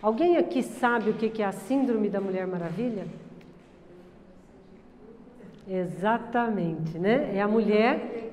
Alguém aqui sabe o que é a síndrome da Mulher Maravilha? Exatamente, né? É a mulher...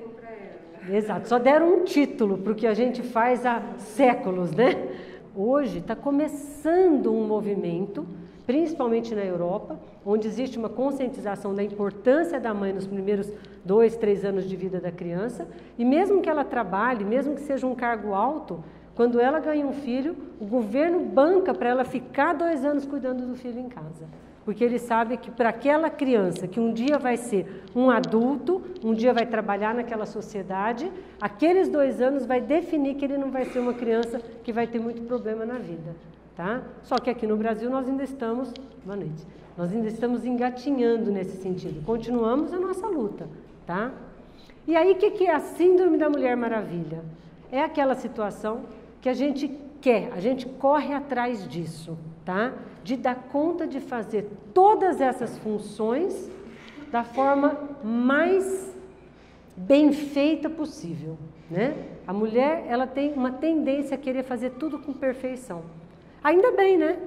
Exato, só deram um título para o que a gente faz há séculos, né? Hoje está começando um movimento, principalmente na Europa, onde existe uma conscientização da importância da mãe nos primeiros 2, 3 anos de vida da criança, e mesmo que ela trabalhe, mesmo que seja um cargo alto, quando ela ganha um filho, o governo banca para ela ficar 2 anos cuidando do filho em casa. Porque ele sabe que para aquela criança que um dia vai ser um adulto, um dia vai trabalhar naquela sociedade, aqueles 2 anos vai definir que ele não vai ser uma criança que vai ter muito problema na vida, tá? Só que aqui no Brasil nós ainda estamos, boa noite, nós ainda estamos engatinhando nesse sentido, continuamos a nossa luta, tá? E aí o que é a síndrome da Mulher Maravilha? É aquela situação que a gente quer, a gente corre atrás disso, tá? De dar conta de fazer todas essas funções da forma mais bem feita possível, né? A mulher, ela tem uma tendência a querer fazer tudo com perfeição. Ainda bem, né?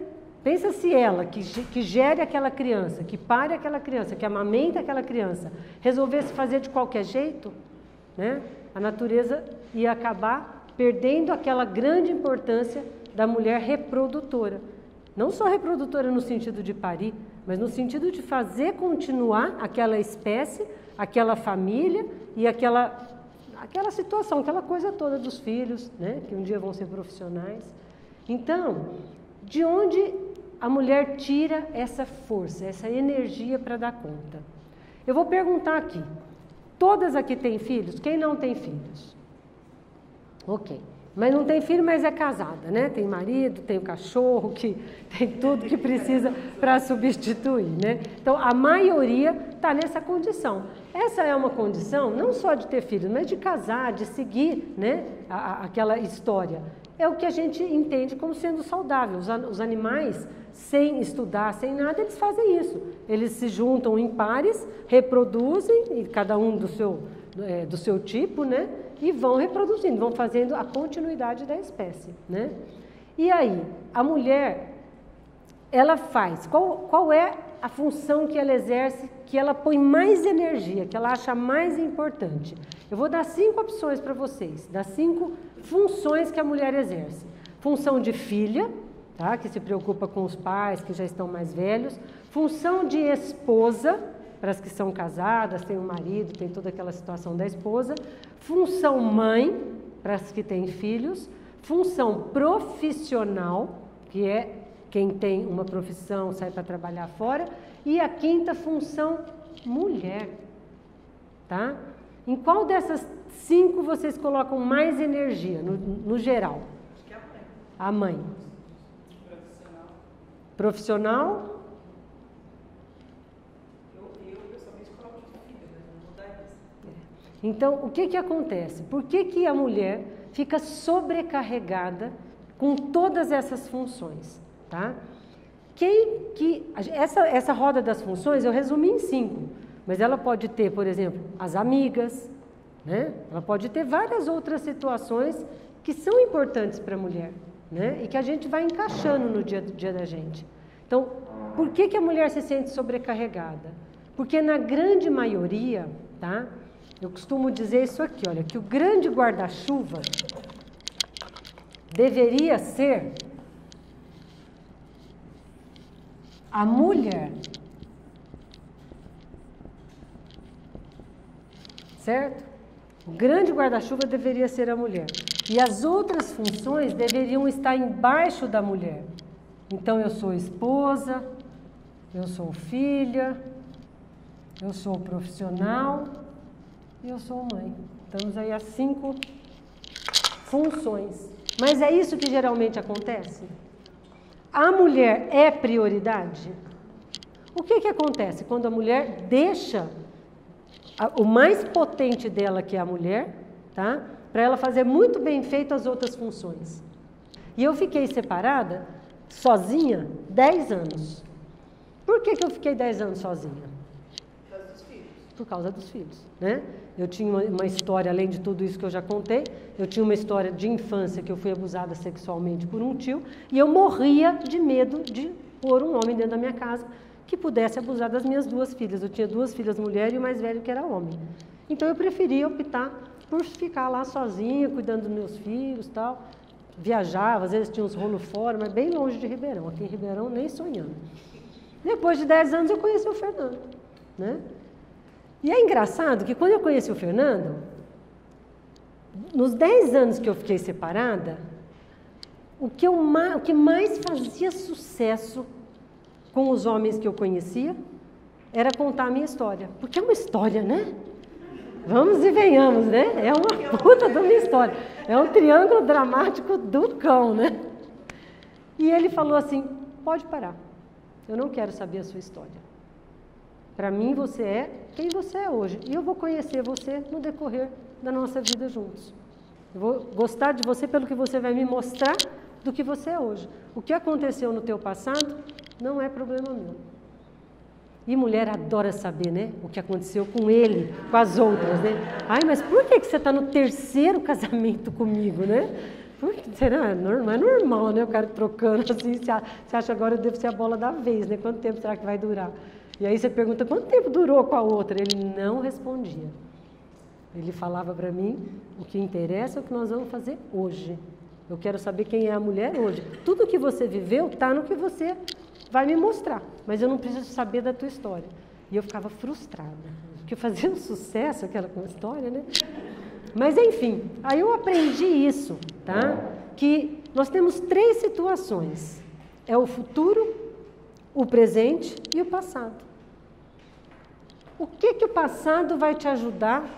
Pensa se ela, que gere aquela criança, que pare aquela criança, que amamenta aquela criança, resolvesse fazer de qualquer jeito, né? A natureza ia acabar perdendo aquela grande importância da mulher reprodutora. Não só reprodutora no sentido de parir, mas no sentido de fazer continuar aquela espécie, aquela família e aquela situação, aquela coisa toda dos filhos, né, que um dia vão ser profissionais. Então, de onde a mulher tira essa força, essa energia para dar conta? Eu vou perguntar aqui, todas aqui têm filhos? Quem não tem filhos? Ok. Mas não tem filho, mas é casada, né? Tem marido, tem o cachorro, que tem tudo que precisa para substituir, né? Então, a maioria está nessa condição. Essa é uma condição não só de ter filhos, mas de casar, de seguir, né? Aquela história. É o que a gente entende como sendo saudável. Os animais, sem estudar, sem nada, eles fazem isso. Eles se juntam em pares, reproduzem, e cada um do seu tipo, né? E vão reproduzindo, vão fazendo a continuidade da espécie, né? E aí, a mulher, ela faz, qual é a função que ela exerce, que ela põe mais energia, que ela acha mais importante? Eu vou dar 5 opções para vocês, das 5 funções que a mulher exerce. Função de filha, tá? Que se preocupa com os pais, que já estão mais velhos. Função de esposa, para as que são casadas, tem um marido, tem toda aquela situação da esposa. Função mãe, para as que têm filhos. Função profissional, que é quem tem uma profissão, sai para trabalhar fora. E a 5ª função, mulher. Tá? Em qual dessas 5 vocês colocam mais energia, no geral? Acho que é a mãe. A mãe. Profissional? Então, o que acontece? Por que a mulher fica sobrecarregada com todas essas funções? Tá? Essa roda das funções eu resumi em 5, mas ela pode ter, por exemplo, as amigas, né? Ela pode ter várias outras situações que são importantes para a mulher, né? E que a gente vai encaixando no dia a dia da gente. Então, por que a mulher se sente sobrecarregada? Porque na grande maioria, tá? Eu costumo dizer isso aqui, olha, que o grande guarda-chuva deveria ser a mulher, certo? O grande guarda-chuva deveria ser a mulher. E as outras funções deveriam estar embaixo da mulher. Então, eu sou esposa, eu sou filha, eu sou profissional e eu sou mãe. Estamos aí às 5 funções. Mas é isso que geralmente acontece? A mulher é prioridade? O que acontece quando a mulher deixa o mais potente dela, que é a mulher, tá? Para ela fazer muito bem feito as outras funções? E eu fiquei separada, sozinha, 10 anos. Por que eu fiquei 10 anos sozinha? Por causa dos filhos. por causa dos filhos, né? Eu tinha uma história, além de tudo isso que eu já contei, eu tinha uma história de infância que eu fui abusada sexualmente por um tio e eu morria de medo de pôr um homem dentro da minha casa que pudesse abusar das minhas 2 filhas. Eu tinha 2 filhas mulheres e o mais velho que era homem. Então eu preferia optar por ficar lá sozinha, cuidando dos meus filhos e tal. Viajava, às vezes tinha uns rolos fora, mas bem longe de Ribeirão. Aqui em Ribeirão, nem sonhando. Depois de 10 anos eu conheci o Fernando, né? E é engraçado que quando eu conheci o Fernando, nos 10 anos que eu fiquei separada, o que mais fazia sucesso com os homens que eu conhecia era contar a minha história. Porque é uma história, né? Vamos e venhamos, né? É uma puta de uma história. É um triângulo dramático do cão, né? E ele falou assim, pode parar. Eu não quero saber a sua história. Para mim, você é quem você é hoje. E eu vou conhecer você no decorrer da nossa vida juntos. Eu vou gostar de você pelo que você vai me mostrar do que você é hoje. O que aconteceu no teu passado não é problema meu. E mulher adora saber, né? O que aconteceu com ele, com as outras, né? Ai, mas por que você está no 3º casamento comigo, né? Será? Não é normal, né? O cara trocando assim, você acha agora eu devo ser a bola da vez, né? Quanto tempo será que vai durar? E aí você pergunta, quanto tempo durou com a outra? Ele não respondia. Ele falava para mim, o que interessa é o que nós vamos fazer hoje. Eu quero saber quem é a mulher hoje. Tudo que você viveu está no que você vai me mostrar, mas eu não preciso saber da tua história. E eu ficava frustrada, porque fazia um sucesso aquela história, né? Mas enfim, aí eu aprendi isso, tá? Que nós temos 3 situações. É o futuro, o presente e o passado. O que o passado vai te ajudar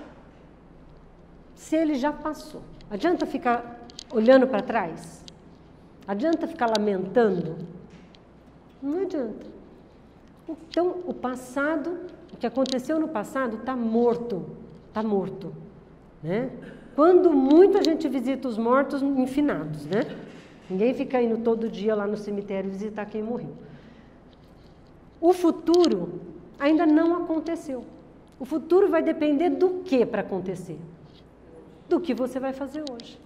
se ele já passou? Adianta ficar olhando para trás? Adianta ficar lamentando? Não adianta. Então, o passado, o que aconteceu no passado está morto, né? Quando muito a gente visita os mortos enfinados, né? Ninguém fica indo todo dia lá no cemitério visitar quem morreu. O futuro ainda não aconteceu. O futuro vai depender do que para acontecer? Do que você vai fazer hoje,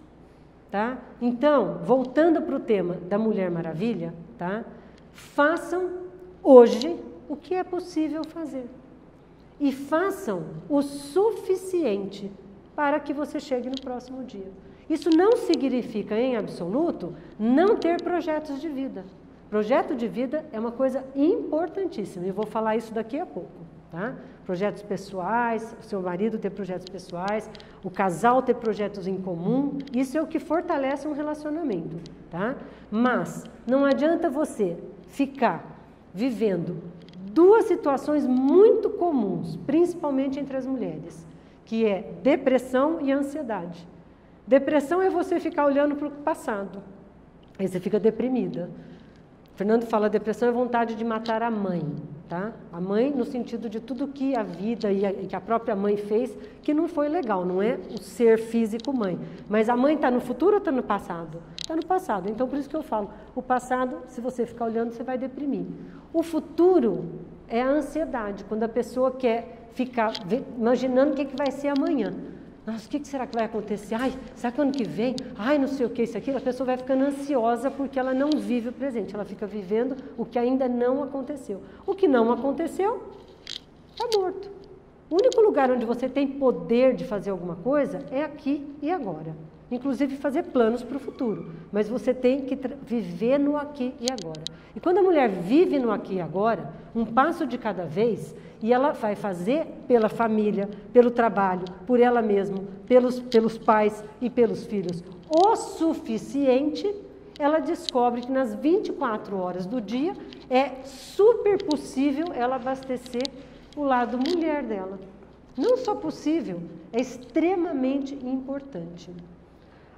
tá? Então, voltando para o tema da Mulher Maravilha, tá? Façam hoje o que é possível fazer. E façam o suficiente para que você chegue no próximo dia. Isso não significa, em absoluto, não ter projetos de vida. Projeto de vida é uma coisa importantíssima, e eu vou falar isso daqui a pouco, tá? Projetos pessoais, o seu marido ter projetos pessoais, o casal ter projetos em comum, isso é o que fortalece um relacionamento, tá? Mas não adianta você ficar vivendo 2 situações muito comuns, principalmente entre as mulheres, que é depressão e ansiedade. Depressão é você ficar olhando para o passado, aí você fica deprimida. Fernando fala, depressão é vontade de matar a mãe, tá? A mãe no sentido de tudo que a vida e que a própria mãe fez, que não foi legal, não é o ser físico mãe. Mas a mãe está no futuro ou está no passado? Está no passado, então por isso que eu falo, o passado, se você ficar olhando, você vai deprimir. O futuro é a ansiedade, quando a pessoa quer ficar imaginando o que vai ser amanhã. Nossa, o que será que vai acontecer? Ai, será que ano que vem? Ai, não sei o que, isso, aquilo. A pessoa vai ficando ansiosa porque ela não vive o presente. Ela fica vivendo o que ainda não aconteceu. O que não aconteceu, está morto. O único lugar onde você tem poder de fazer alguma coisa é aqui e agora. Inclusive fazer planos para o futuro. Mas você tem que viver no aqui e agora. E quando a mulher vive no aqui e agora, um passo de cada vez, e ela vai fazer pela família, pelo trabalho, por ela mesma, pelos pais e pelos filhos o suficiente, ela descobre que nas 24 horas do dia é super possível ela abastecer o lado mulher dela. Não só possível, é extremamente importante.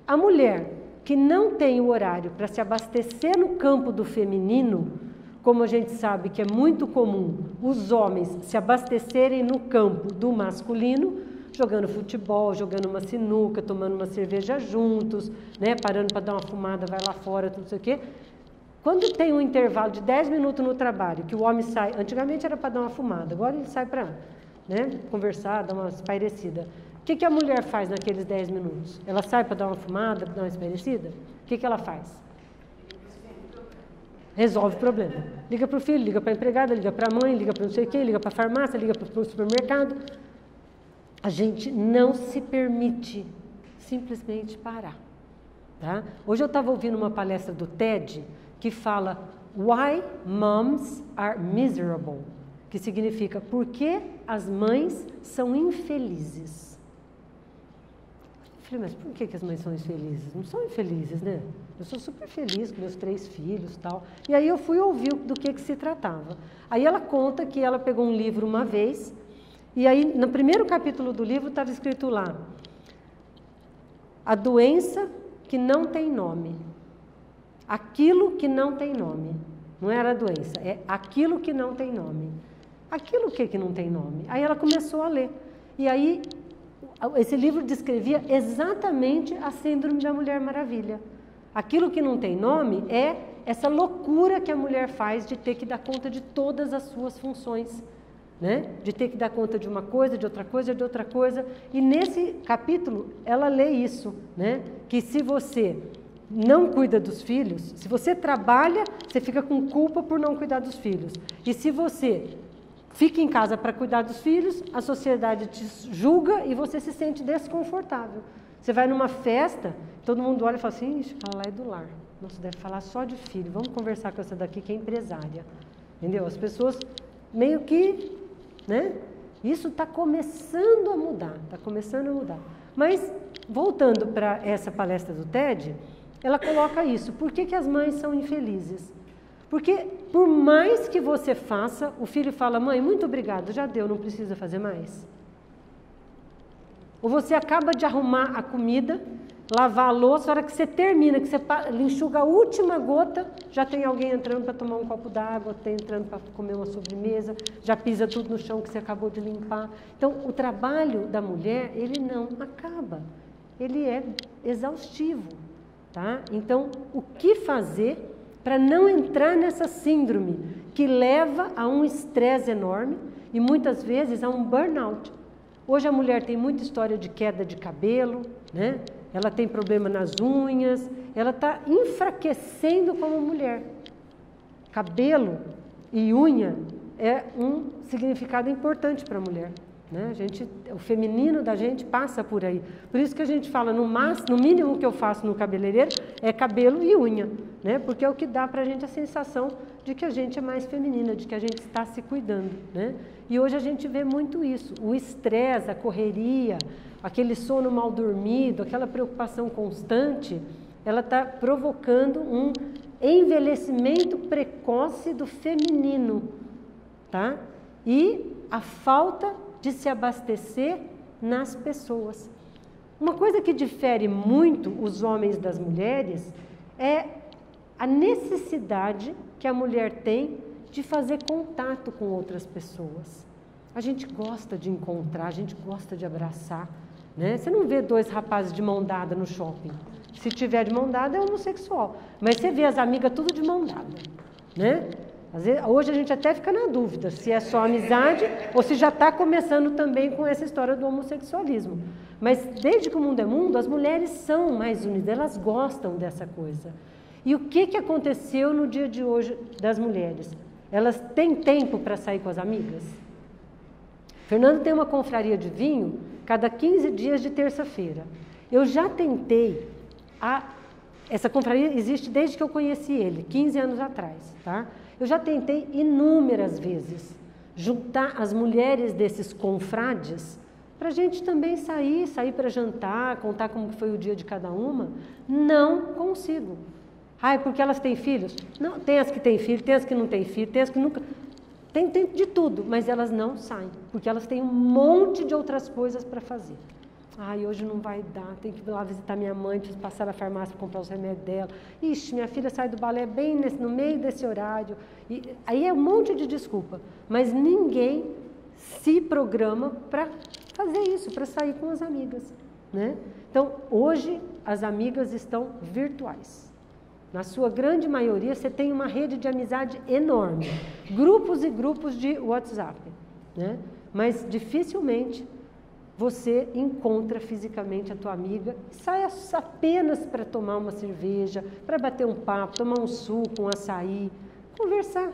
A mulher que não tem o horário para se abastecer no campo do feminino, como a gente sabe que é muito comum os homens se abastecerem no campo do masculino, jogando futebol, jogando uma sinuca, tomando uma cerveja juntos, né, parando para dar uma fumada, vai lá fora, tudo isso aqui. Quando tem um intervalo de 10 minutos no trabalho, que o homem sai, antigamente era para dar uma fumada, agora ele sai para né? Conversar, dar uma espairecida. O que a mulher faz naqueles 10 minutos? Ela sai para dar uma fumada, para dar uma espairecida? O que ela faz? Resolve o problema. Liga para o filho, liga para a empregada, liga para a mãe, liga para não sei quem, liga para a farmácia, liga para o supermercado. A gente não se permite simplesmente parar. Tá? Hoje eu estava ouvindo uma palestra do TED que fala Why Moms Are Miserable, que significa por que as mães são infelizes. Eu falei, mas por que as mães são infelizes? Não são infelizes, né? Eu sou super feliz com meus 3 filhos e tal. E aí eu fui ouvir do que se tratava. Aí ela conta que ela pegou um livro uma vez, e aí no primeiro capítulo do livro estava escrito lá, a doença que não tem nome. Aquilo que não tem nome. Não era a doença, é aquilo que não tem nome. Aquilo que não tem nome? Aí ela começou a ler. E aí, esse livro descrevia exatamente a síndrome da Mulher Maravilha. Aquilo que não tem nome é essa loucura que a mulher faz de ter que dar conta de todas as suas funções. Né? De ter que dar conta de uma coisa, de outra coisa, de outra coisa. E nesse capítulo, ela lê isso, né? Que se você não cuida dos filhos, se você trabalha, você fica com culpa por não cuidar dos filhos. E se você fica em casa para cuidar dos filhos, a sociedade te julga e você se sente desconfortável. Você vai numa festa, todo mundo olha e fala assim, ixi, ela é do lar. Nossa, deve falar só de filho. Vamos conversar com essa daqui que é empresária. Entendeu? As pessoas meio que, né? Isso está começando a mudar, Mas, voltando para essa palestra do TED, ela coloca isso. Por que as mães são infelizes? Porque, por mais que você faça, o filho fala, mãe, muito obrigado, já deu, não precisa fazer mais. Ou você acaba de arrumar a comida, lavar a louça, a hora que você termina, que você enxuga a última gota, já tem alguém entrando para tomar um copo d'água, tem entrando para comer uma sobremesa, já pisa tudo no chão que você acabou de limpar. Então, o trabalho da mulher, ele não acaba, ele é exaustivo. Tá? Então, o que fazer para não entrar nessa síndrome que leva a um estresse enorme e muitas vezes a um burnout? Hoje a mulher tem muita história de queda de cabelo, né? Ela tem problema nas unhas, ela está enfraquecendo como mulher. Cabelo e unha é um significado importante para a mulher. Né? O feminino da gente passa por aí. Por isso que a gente fala, no mínimo que eu faço no cabeleireiro é cabelo e unha, né? Porque é o que dá para a gente a sensação de que a gente é mais feminina, de que a gente está se cuidando. Né? E hoje a gente vê muito isso, o estresse, a correria, aquele sono mal dormido, aquela preocupação constante, ela está provocando um envelhecimento precoce do feminino, tá? E a falta de se abastecer nas pessoas. Uma coisa que difere muito os homens das mulheres é a necessidade que a mulher tem de fazer contato com outras pessoas. A gente gosta de encontrar, a gente gosta de abraçar, né? Você não vê 2 rapazes de mão dada no shopping. Se tiver de mão dada é homossexual, mas você vê as amigas tudo de mão dada, né? Às vezes, hoje a gente até fica na dúvida se é só amizade ou se já está começando também com essa história do homossexualismo. Mas desde que o mundo é mundo, as mulheres são mais unidas, elas gostam dessa coisa. E o que aconteceu no dia de hoje das mulheres? Elas têm tempo para sair com as amigas? Fernando tem uma confraria de vinho cada 15 dias de terça-feira. Eu já tentei, essa confraria existe desde que eu conheci ele, 15 anos atrás, tá? Eu já tentei inúmeras vezes juntar as mulheres desses confrades para a gente também sair para jantar, contar como foi o dia de cada uma. Não consigo. Porque elas têm filhos? Não, tem as que têm filho, tem as que não têm filho, tem as que nunca... Tem de tudo, mas elas não saem, porque elas têm um monte de outras coisas para fazer. Hoje não vai dar, tem que ir lá visitar minha mãe, preciso passar na farmácia para comprar os remédios dela. Ixi, minha filha sai do balé bem no meio desse horário. E aí é um monte de desculpa, mas ninguém se programa para fazer isso, para sair com as amigas. Né? Então, hoje, as amigas estão virtuais. Na sua grande maioria, você tem uma rede de amizade enorme. Grupos e grupos de WhatsApp. Né? mas dificilmente você encontra fisicamente a tua amiga e sai apenas para tomar uma cerveja, para bater um papo, tomar um suco, um açaí, conversar,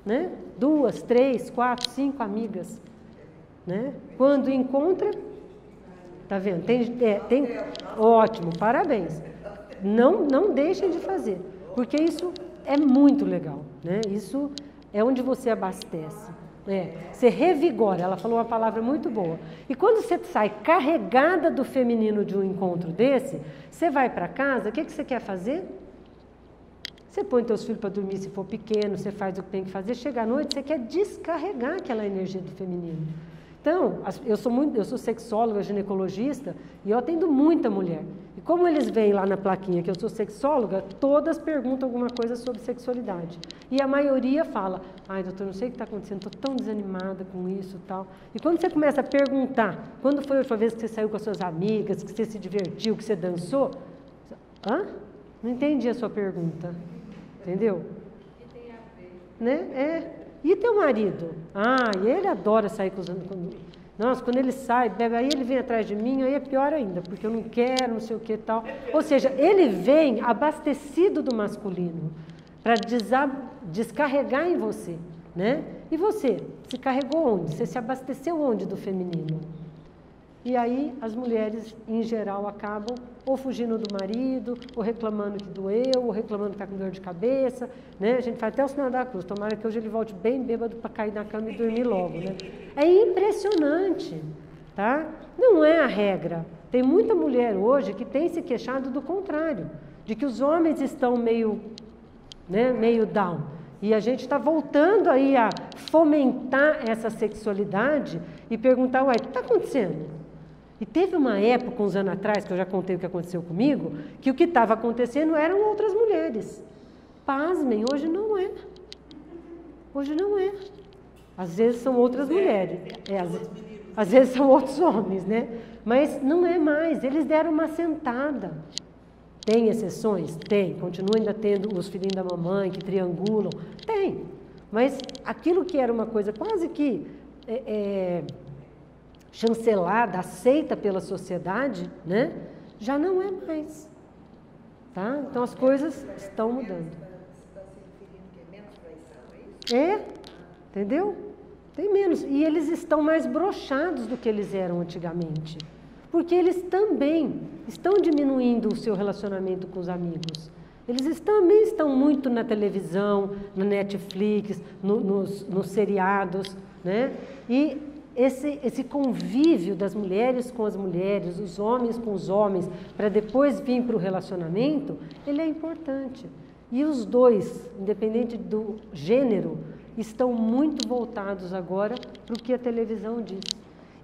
né? 2, 3, 4, 5 amigas, né? Quando encontra, tá vendo? Ótimo, parabéns. Não deixem de fazer, porque isso é muito legal, né? Isso é onde você abastece. Você revigora, ela falou uma palavra muito boa. E quando você sai carregada do feminino de um encontro desse, você vai para casa, o que você quer fazer? Você põe teus filhos para dormir se for pequeno, você faz o que tem que fazer, chega à noite, você quer descarregar aquela energia do feminino. Então, eu sou sexóloga, ginecologista, e eu atendo muita mulher. E como eles veem lá na plaquinha que eu sou sexóloga, todas perguntam alguma coisa sobre sexualidade. E a maioria fala, ai doutor, não sei o que está acontecendo, estou tão desanimada com isso e tal. E quando você começa a perguntar, quando foi a última vez que você saiu com as suas amigas, que você se divertiu, que você dançou? Hã? Não entendi a sua pergunta. Entendeu? Que tem a ver. Né? E teu marido? Ah, e ele adora sair com os... Nossa, quando ele sai, bebe, aí ele vem atrás de mim, aí é pior ainda, porque eu não quero, não sei o que e tal. Ou seja, ele vem abastecido do masculino para descarregar em você, né? E você? Se carregou onde? Você se abasteceu onde do feminino? E aí as mulheres, em geral, acabam ou fugindo do marido, ou reclamando que doeu, ou reclamando que está com dor de cabeça, né? A gente faz até o sinal da cruz, tomara que hoje ele volte bem bêbado para cair na cama e dormir logo, né? É impressionante, tá? Não é a regra. Tem muita mulher hoje que tem se queixado do contrário, de que os homens estão meio down. E a gente está voltando aí a fomentar essa sexualidade e perguntar, uai, o que está acontecendo? E teve uma época, uns anos atrás, que eu já contei o que aconteceu comigo, que o que estava acontecendo eram outras mulheres. Pasmem, hoje não é. Hoje não é. Às vezes são outras mulheres. Às vezes são outros homens, né? Mas não é mais. Eles deram uma sentada. Tem exceções? Tem. Continua ainda tendo os filhinhos da mamãe que triangulam. Tem. Mas aquilo que era uma coisa quase que... chancelada, aceita pela sociedade, né? Já não é mais, tá? Então as coisas estão mudando. Entendeu? Tem menos. E eles estão mais broxados do que eles eram antigamente, porque eles também estão diminuindo o seu relacionamento com os amigos. Eles também estão muito na televisão, no Netflix, nos seriados, né? E esse convívio das mulheres com as mulheres, os homens com os homens, para depois vir para o relacionamento, ele é importante. E os dois, independente do gênero, estão muito voltados agora para o que a televisão diz.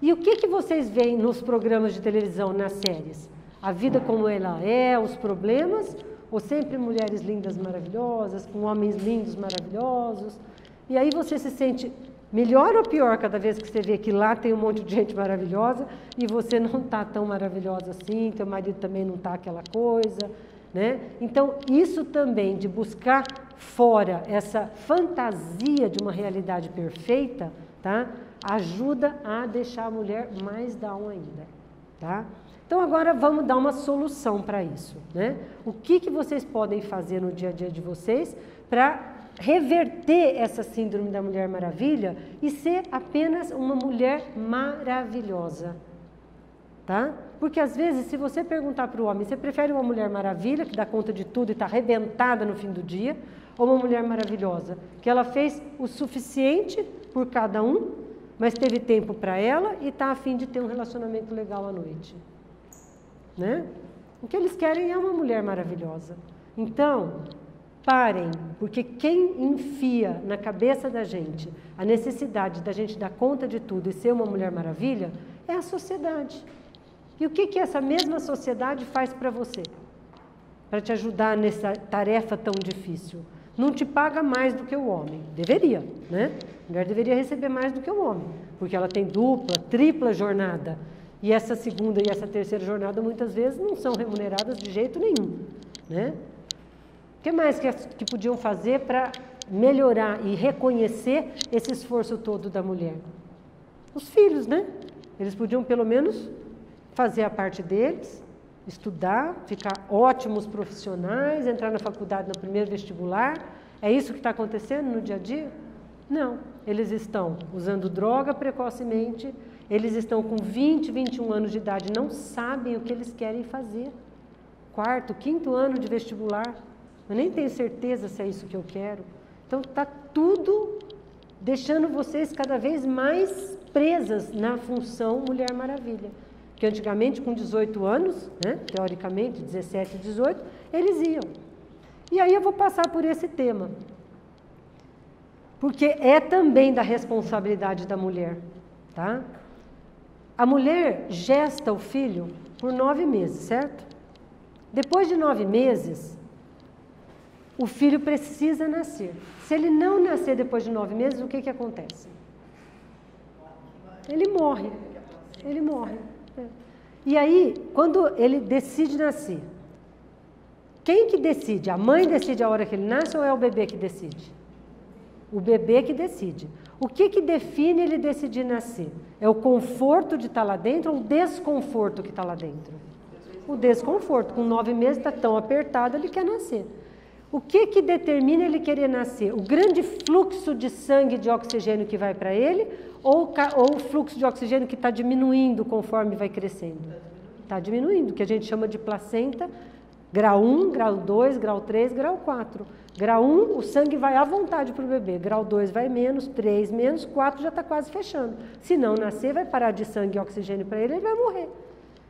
E o que vocês veem nos programas de televisão, nas séries? A vida como ela é, os problemas, ou sempre mulheres lindas, maravilhosas, com homens lindos, maravilhosos? E aí você se sente... melhor ou pior cada vez que você vê que lá tem um monte de gente maravilhosa e você não está tão maravilhosa assim, teu marido também não está aquela coisa, né? Então, isso também de buscar fora essa fantasia de uma realidade perfeita, tá? Ajuda a deixar a mulher mais down ainda, tá? Então, agora vamos dar uma solução para isso, né? O que vocês podem fazer no dia a dia de vocês para reverter essa síndrome da Mulher Maravilha e ser apenas uma mulher maravilhosa, tá? Porque às vezes, se você perguntar para o homem, você prefere uma Mulher Maravilha, que dá conta de tudo e está arrebentada no fim do dia, ou uma Mulher Maravilhosa, que ela fez o suficiente por cada um, mas teve tempo para ela e está a fim de ter um relacionamento legal à noite, né? O que eles querem é uma mulher maravilhosa. Então, parem, porque quem enfia na cabeça da gente a necessidade da gente dar conta de tudo e ser uma Mulher Maravilha é a sociedade. E o que essa mesma sociedade faz para você? Para te ajudar nessa tarefa tão difícil? Não te paga mais do que o homem. Deveria, né? A mulher deveria receber mais do que o homem, porque ela tem dupla, tripla jornada. E essa segunda e essa terceira jornada muitas vezes não são remuneradas de jeito nenhum, né? O que mais que podiam fazer para melhorar e reconhecer esse esforço todo da mulher? os filhos, né? Eles podiam pelo menos fazer a parte deles, estudar, ficar ótimos profissionais, entrar na faculdade no primeiro vestibular. É isso que está acontecendo no dia a dia? Não. Eles estão usando droga precocemente, eles estão com 20, 21 anos de idade, não sabem o que eles querem fazer. Quarto, quinto ano de vestibular, eu nem tenho certeza se é isso que eu quero. Então está tudo deixando vocês cada vez mais presas na função Mulher Maravilha. Que antigamente com 18 anos, né, teoricamente 17, 18, eles iam. E aí eu vou passar por esse tema. Porque é também da responsabilidade da mulher, tá? A mulher gesta o filho por 9 meses, certo? Depois de 9 meses, o filho precisa nascer. Se ele não nascer depois de 9 meses, o que acontece? Ele morre. Ele morre. E aí, quando ele decide nascer, quem que decide? A mãe decide a hora que ele nasce ou é o bebê que decide? O bebê que decide. O que define ele decidir nascer? É o conforto de estar lá dentro ou o desconforto que está lá dentro? O desconforto. Com 9 meses está tão apertado, ele quer nascer. O que determina ele querer nascer? O grande fluxo de sangue de oxigênio que vai para ele ou o fluxo de oxigênio que está diminuindo conforme vai crescendo? Está diminuindo, que a gente chama de placenta, grau 1, grau 2, grau 3, grau 4. Grau 1, o sangue vai à vontade para o bebê. Grau 2 vai menos, 3 menos, 4 já está quase fechando. Se não nascer, vai parar de sangue e oxigênio para ele vai morrer.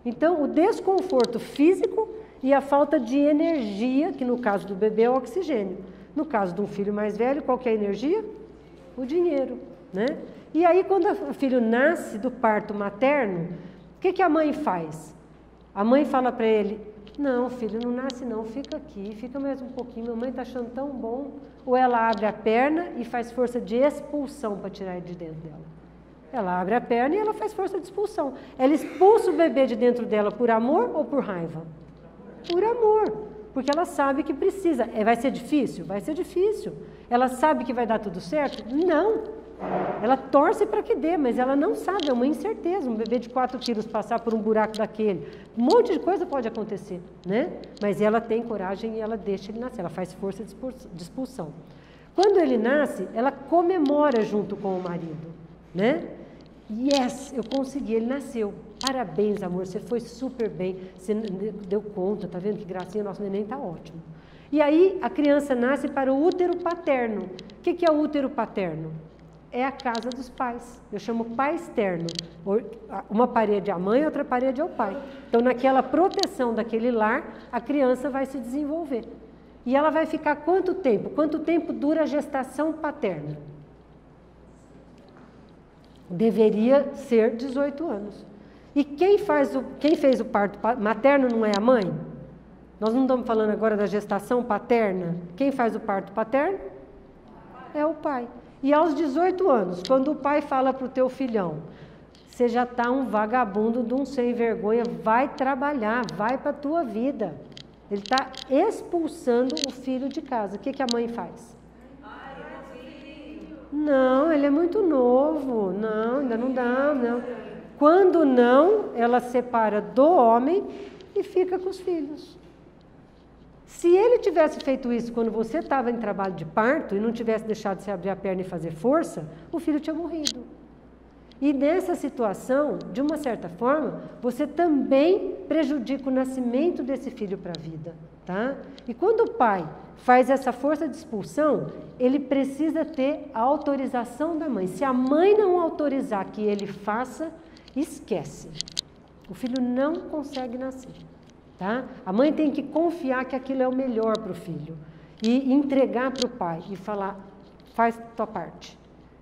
Então, o desconforto físico e a falta de energia, que no caso do bebê é o oxigênio. No caso de um filho mais velho, qual que é a energia? O dinheiro, né? E aí, quando o filho nasce do parto materno, o que a mãe faz? A mãe fala para ele, não, filho, não nasce não, fica aqui, fica mais um pouquinho, mamãe está achando tão bom. Ou ela abre a perna e faz força de expulsão para tirar ele de dentro dela. Ela abre a perna e ela faz força de expulsão. Ela expulsa o bebê de dentro dela por amor ou por raiva? Por amor, porque ela sabe que precisa. Vai ser difícil? Vai ser difícil. Ela sabe que vai dar tudo certo? Não. Ela torce para que dê, mas ela não sabe, é uma incerteza. Um bebê de 4 quilos passar por um buraco daquele, um monte de coisa pode acontecer, né? Mas ela tem coragem e ela deixa ele nascer, ela faz força de expulsão. Quando ele nasce, ela comemora junto com o marido, né? Yes, eu consegui, ele nasceu. Parabéns, amor, você foi super bem, você deu conta, tá vendo que gracinha, nosso neném tá ótimo. E aí a criança nasce para o útero paterno. O que é o útero paterno? É a casa dos pais. Eu chamo pai externo. Uma parede é a mãe, outra parede é o pai. Então, naquela proteção daquele lar, a criança vai se desenvolver. E ela vai ficar quanto tempo? Quanto tempo dura a gestação paterna? Deveria ser 18 anos. E quem fez o parto materno não é a mãe? Nós não estamos falando agora da gestação paterna? Quem faz o parto paterno? É o pai. E aos 18 anos, quando o pai fala para o teu filhão, você já está um vagabundo de um sem vergonha, vai trabalhar, vai para a tua vida. Ele está expulsando o filho de casa. O que a mãe faz? Não, ele é muito novo. Não, ainda não dá, não. Quando não, ela separa do homem e fica com os filhos. Se ele tivesse feito isso quando você estava em trabalho de parto e não tivesse deixado você abrir a perna e fazer força, o filho tinha morrido. E nessa situação, de uma certa forma, você também prejudica o nascimento desse filho para a vida, tá? E quando o pai faz essa força de expulsão, ele precisa ter a autorização da mãe. Se a mãe não autorizar que ele faça, esquece. O filho não consegue nascer. Tá? A mãe tem que confiar que aquilo é o melhor para o filho e entregar para o pai e falar, faz tua parte.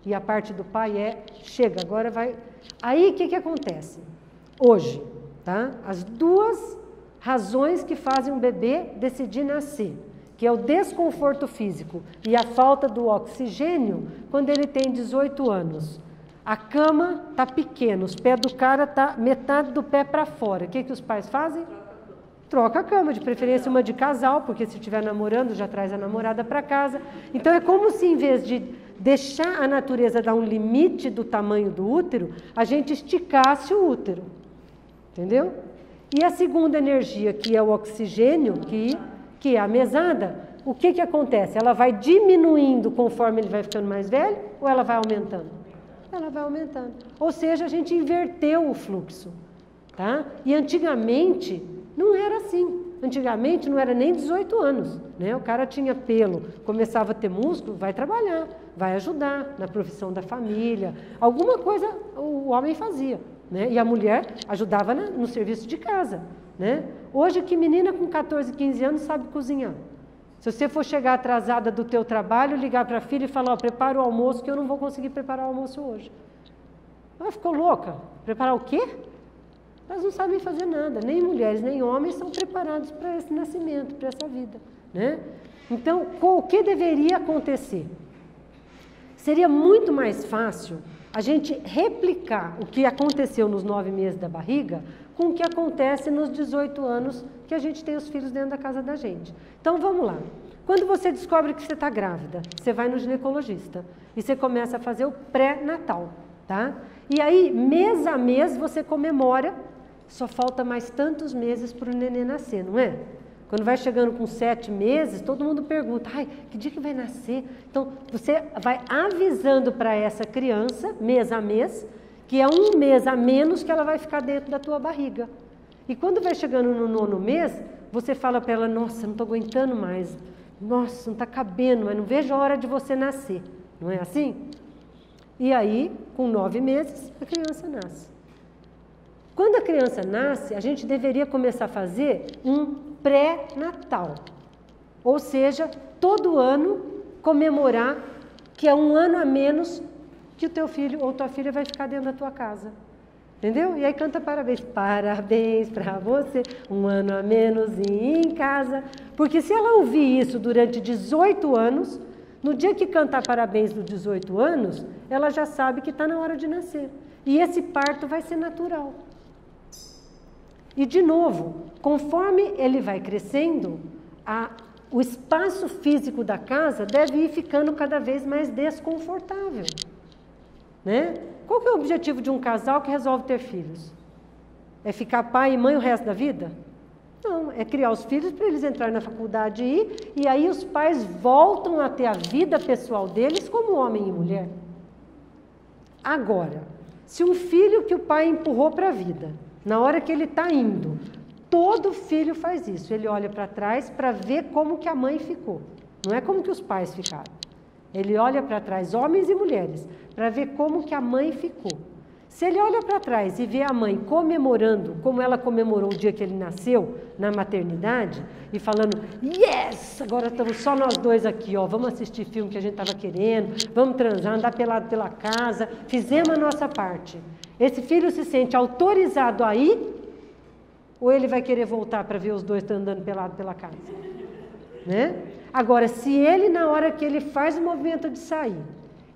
E a parte do pai é, chega, agora vai. Aí o que acontece? Hoje, tá? As duas razões que fazem um bebê decidir nascer, que é o desconforto físico e a falta do oxigênio, quando ele tem 18 anos. A cama está pequena, os pés do cara tá metade do pé para fora. O que os pais fazem? Troca a cama, de preferência uma de casal, porque se estiver namorando, já traz a namorada para casa. Então, é como se em vez de deixar a natureza dar um limite do tamanho do útero, a gente esticasse o útero. Entendeu? E a segunda energia, que é o oxigênio, que é a mesada, o que acontece? Ela vai diminuindo conforme ele vai ficando mais velho ou ela vai aumentando? Ela vai aumentando. Ou seja, a gente inverteu o fluxo. Tá? E antigamente não era assim. Antigamente não era nem 18 anos. Né? O cara tinha pelo, começava a ter músculo, vai trabalhar, vai ajudar na profissão da família. Alguma coisa o homem fazia. Né? E a mulher ajudava no serviço de casa. Né? Hoje, que menina com 14, 15 anos sabe cozinhar? Se você for chegar atrasada do teu trabalho, ligar para a filha e falar, prepara o almoço, que eu não vou conseguir preparar o almoço hoje. Ela ficou louca? Preparar o quê? Elas não sabem fazer nada. Nem mulheres, nem homens são preparados para esse nascimento, para essa vida. Né? Então, o que deveria acontecer? Seria muito mais fácil a gente replicar o que aconteceu nos 9 meses da barriga com o que acontece nos 18 anos que a gente tem os filhos dentro da casa da gente. Então, vamos lá. Quando você descobre que você está grávida, você vai no ginecologista e você começa a fazer o pré-natal, tá? E aí, mês a mês, você comemora, só falta mais tantos meses para o nenê nascer, não é? Quando vai chegando com 7 meses, todo mundo pergunta, ai, que dia que vai nascer? Então, você vai avisando para essa criança, mês a mês, que é um mês a menos que ela vai ficar dentro da tua barriga. E quando vai chegando no 9º mês, você fala para ela, nossa, não estou aguentando mais, nossa, não está cabendo, mas não vejo a hora de você nascer. Não é assim? E aí, com 9 meses, a criança nasce. Quando a criança nasce, a gente deveria começar a fazer um pré-natal. Ou seja, todo ano comemorar que é um ano a menos que o teu filho ou tua filha vai ficar dentro da tua casa. Entendeu? E aí canta parabéns. Parabéns para você, um ano a menos em casa. Porque se ela ouvir isso durante 18 anos, no dia que cantar parabéns dos 18 anos, ela já sabe que está na hora de nascer. E esse parto vai ser natural. E, de novo, conforme ele vai crescendo, o espaço físico da casa deve ir ficando cada vez mais desconfortável. Né? Qual que é o objetivo de um casal que resolve ter filhos? É ficar pai e mãe o resto da vida? Não, é criar os filhos para eles entrarem na faculdade e aí os pais voltam a ter a vida pessoal deles como homem e mulher. Agora, se um filho que o pai empurrou para a vida, na hora que ele está indo, todo filho faz isso, ele olha para trás para ver como que a mãe ficou, não é como que os pais ficaram. Ele olha para trás, homens e mulheres, para ver como que a mãe ficou. Se ele olha para trás e vê a mãe comemorando, como ela comemorou o dia que ele nasceu, na maternidade, e falando, yes, agora estamos só nós dois aqui, ó, vamos assistir filme que a gente estava querendo, vamos transar, andar pelado pela casa, fizemos a nossa parte. Esse filho se sente autorizado a ir, ou ele vai querer voltar para ver os dois andando pelado pela casa? Né? Agora, se ele, na hora que ele faz o movimento de sair,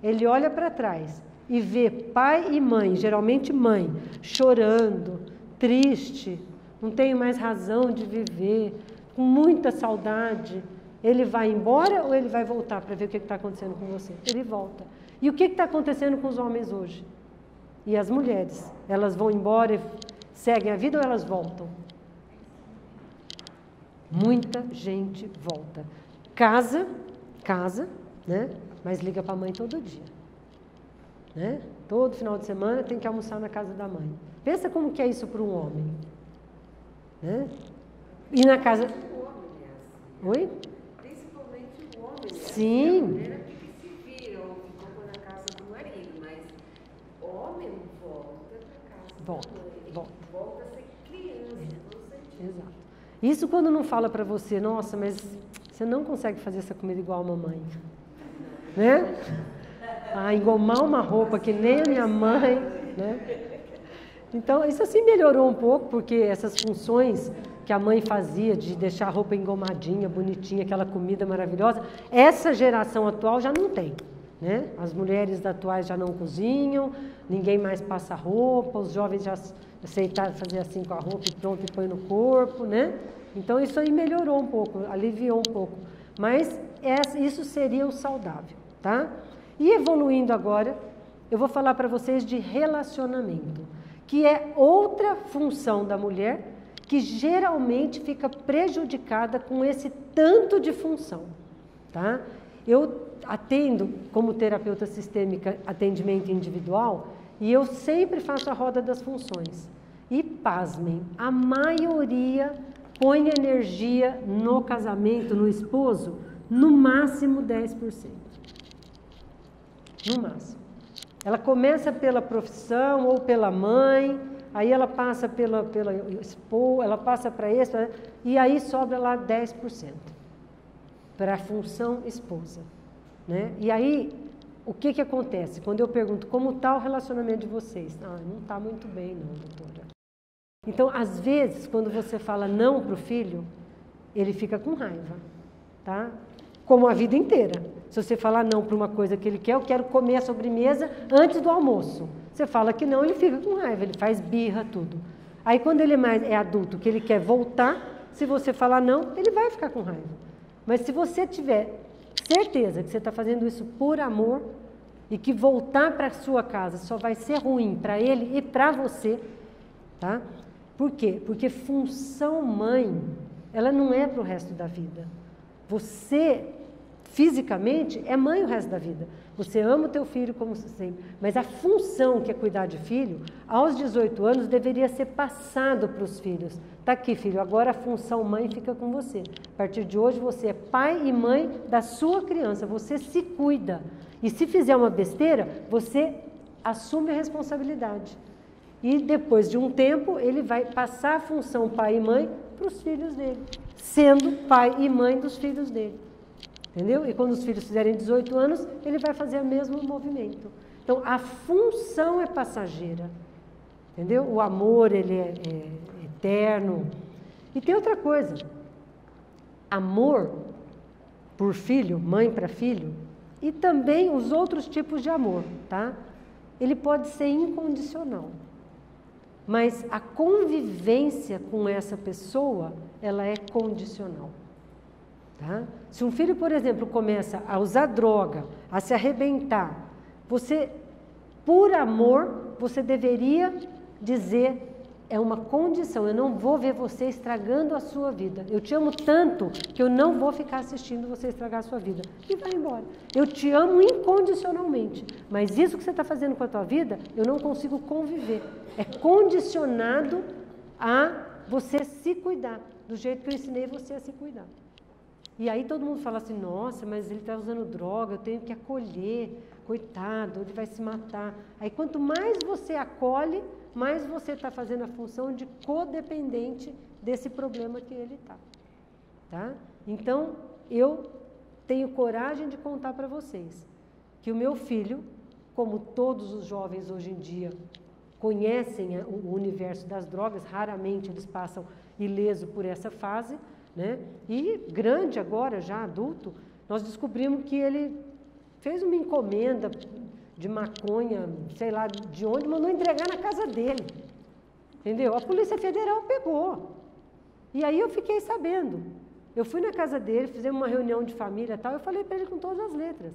ele olha para trás e vê pai e mãe, geralmente mãe, chorando, triste, não tenho mais razão de viver, com muita saudade, ele vai embora ou ele vai voltar para ver o que está acontecendo com você? Ele volta. E o que está acontecendo com os homens hoje? E as mulheres? Elas vão embora e seguem a vida ou elas voltam? Muita gente volta. Casa, né? Mas liga para a mãe todo dia. Né? Todo final de semana tem que almoçar na casa da mãe. Pensa como que é isso para um homem. Né? E na casa... Oi? Principalmente o homem. Sim. A mulher é que se vira ou ficou na casa do marido, mas o homem volta para casa Volta. Volta a ser criança. Exato. Isso quando não fala para você, nossa, mas você não consegue fazer essa comida igual a mamãe. Né? Engomar uma roupa que nem a minha mãe, né? Então, isso assim melhorou um pouco, porque essas funções que a mãe fazia de deixar a roupa engomadinha, bonitinha, aquela comida maravilhosa, essa geração atual já não tem, né? As mulheres atuais já não cozinham, ninguém mais passa roupa, os jovens já aceitaram fazer assim com a roupa e pronto, e põe no corpo, né? Então, isso aí melhorou um pouco, aliviou um pouco, mas isso seria o saudável, tá? E evoluindo agora, eu vou falar para vocês de relacionamento, que é outra função da mulher que geralmente fica prejudicada com esse tanto de função, tá? Eu atendo como terapeuta sistêmica atendimento individual e eu sempre faço a roda das funções. E pasmem, a maioria põe energia no casamento, no esposo, no máximo 10%. No máximo. Ela começa pela profissão ou pela mãe, aí ela passa pela esposa, ela passa para isso, e aí sobra lá 10% para a função esposa, né? E aí, o que acontece? Quando eu pergunto como está o relacionamento de vocês? Ah, não está muito bem não, doutora. Então, às vezes, quando você fala não para o filho, ele fica com raiva, tá? Como a vida inteira. Se você falar não para uma coisa que ele quer, eu quero comer a sobremesa antes do almoço. Você fala que não, ele fica com raiva, ele faz birra, tudo. Aí quando ele é adulto, que ele quer voltar, se você falar não, ele vai ficar com raiva. Mas se você tiver certeza que você está fazendo isso por amor e que voltar para a sua casa só vai ser ruim para ele e para você, tá? Por quê? Porque função mãe, ela não é para o resto da vida. Você, fisicamente, é mãe o resto da vida. Você ama o teu filho como sempre. Mas a função que é cuidar de filho, aos 18 anos, deveria ser passado para os filhos. Tá aqui, filho, agora a função mãe fica com você. A partir de hoje, você é pai e mãe da sua criança. Você se cuida. E se fizer uma besteira, você assume a responsabilidade. E depois de um tempo, ele vai passar a função pai e mãe para os filhos dele, sendo pai e mãe dos filhos dele. Entendeu? E quando os filhos fizerem 18 anos, ele vai fazer o mesmo movimento. Então, a função é passageira. Entendeu? O amor, ele é eterno. E tem outra coisa. Amor por filho, mãe para filho, e também os outros tipos de amor, tá? Ele pode ser incondicional. Mas a convivência com essa pessoa, ela é condicional. Tá? Se um filho, por exemplo, começa a usar droga, a se arrebentar, você, por amor, você deveria dizer, é uma condição, eu não vou ver você estragando a sua vida. Eu te amo tanto que eu não vou ficar assistindo você estragar a sua vida. E vai embora. Eu te amo incondicionalmente, mas isso que você está fazendo com a tua vida, eu não consigo conviver. É condicionado a você se cuidar, do jeito que eu ensinei você a se cuidar. E aí todo mundo fala assim, nossa, mas ele está usando droga, eu tenho que acolher, coitado, ele vai se matar. Aí quanto mais você acolhe, mais você está fazendo a função de codependente desse problema que ele está. Tá? Então, eu tenho coragem de contar para vocês que o meu filho, como todos os jovens hoje em dia, conhecem o universo das drogas, raramente eles passam ileso por essa fase, né? E grande agora, já adulto, nós descobrimos que ele fez uma encomenda de maconha, sei lá de onde, mandou entregar na casa dele, entendeu? A Polícia Federal pegou, e aí eu fiquei sabendo, eu fui na casa dele, fizemos uma reunião de família e tal, eu falei para ele com todas as letras,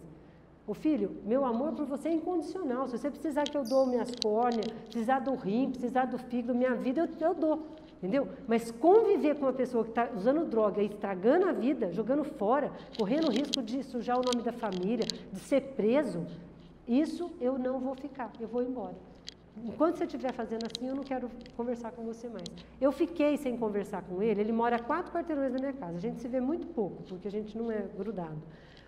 ô filho, meu amor por você é incondicional, se você precisar que eu dou minhas córneas, precisar do rim, precisar do fígado, minha vida eu dou, entendeu? Mas conviver com uma pessoa que está usando droga e estragando a vida, jogando fora, correndo o risco de sujar o nome da família, de ser preso, isso eu não vou ficar, eu vou embora. Enquanto você estiver fazendo assim, eu não quero conversar com você mais. Eu fiquei sem conversar com ele, ele mora a 4 quarteirões da minha casa, a gente se vê muito pouco, porque a gente não é grudado.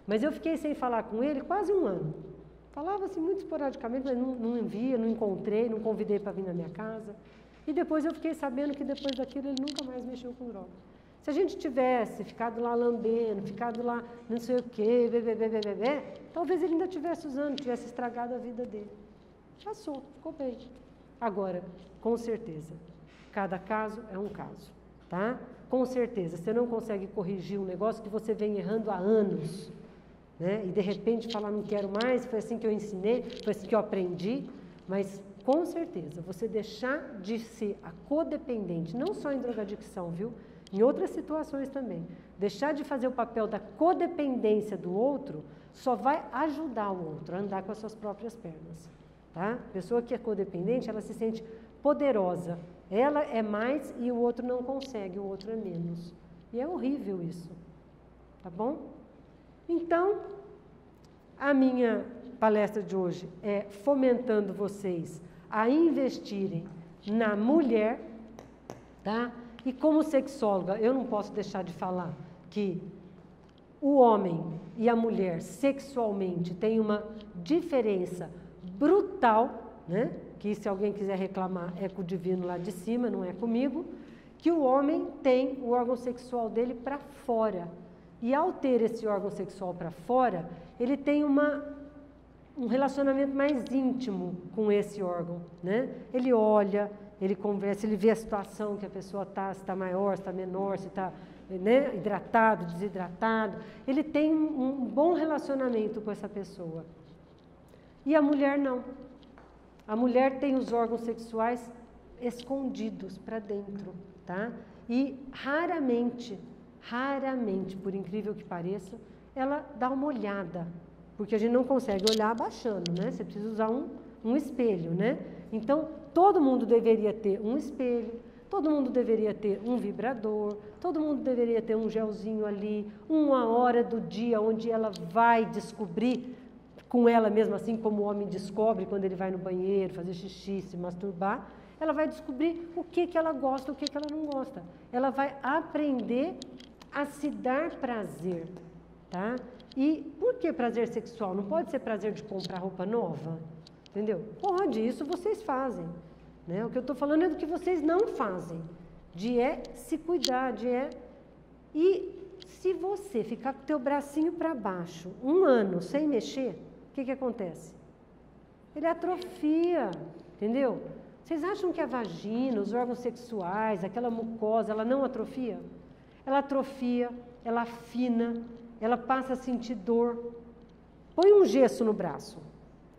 Mas eu fiquei sem falar com ele quase um ano. Falava assim muito esporadicamente, mas não via, não encontrei, não convidei para vir na minha casa. E depois eu fiquei sabendo que depois daquilo ele nunca mais mexeu com droga. Se a gente tivesse ficado lá lambendo, ficado lá não sei o quê, talvez ele ainda estivesse usando, tivesse estragado a vida dele. Passou, ficou bem. Agora, com certeza, cada caso é um caso, tá? Com certeza, você não consegue corrigir um negócio que você vem errando há anos, né? E de repente falar não quero mais, foi assim que eu ensinei, foi assim que eu aprendi, mas com certeza, você deixar de ser a codependente, não só em drogadicção, viu? Em outras situações também. Deixar de fazer o papel da codependência do outro só vai ajudar o outro a andar com as suas próprias pernas, tá? Pessoa que é codependente, ela se sente poderosa. Ela é mais e o outro não consegue, o outro é menos. E é horrível isso, tá bom? Então, a minha palestra de hoje é fomentando vocês a investirem na mulher, tá? E como sexóloga, eu não posso deixar de falar que o homem e a mulher sexualmente têm uma diferença brutal, né? Que se alguém quiser reclamar é com o divino lá de cima, não é comigo, que o homem tem o órgão sexual dele para fora. E ao ter esse órgão sexual para fora, ele tem um relacionamento mais íntimo com esse órgão, né? Ele olha, ele conversa, ele vê a situação que a pessoa está, se está maior, se está menor, se está, né, hidratado, desidratado. Ele tem um bom relacionamento com essa pessoa. E a mulher não. A mulher tem os órgãos sexuais escondidos para dentro, tá? E raramente, por incrível que pareça, ela dá uma olhada, porque a gente não consegue olhar abaixando, né? Você precisa usar um espelho, né? Então, todo mundo deveria ter um espelho, todo mundo deveria ter um vibrador, todo mundo deveria ter um gelzinho ali, uma hora do dia onde ela vai descobrir com ela mesma, assim como o homem descobre quando ele vai no banheiro, fazer xixi, se masturbar, ela vai descobrir o que ela gosta, o que ela não gosta. Ela vai aprender a se dar prazer, tá? E por que prazer sexual? Não pode ser prazer de comprar roupa nova, entendeu? Pode, isso vocês fazem, né? O que eu estou falando é do que vocês não fazem, de se cuidar, E se você ficar com o teu bracinho para baixo 1 ano sem mexer, o que acontece? Ele atrofia, entendeu? Vocês acham que a vagina, os órgãos sexuais, aquela mucosa, ela não atrofia? Ela atrofia, ela afina, ela passa a sentir dor. Põe um gesso no braço,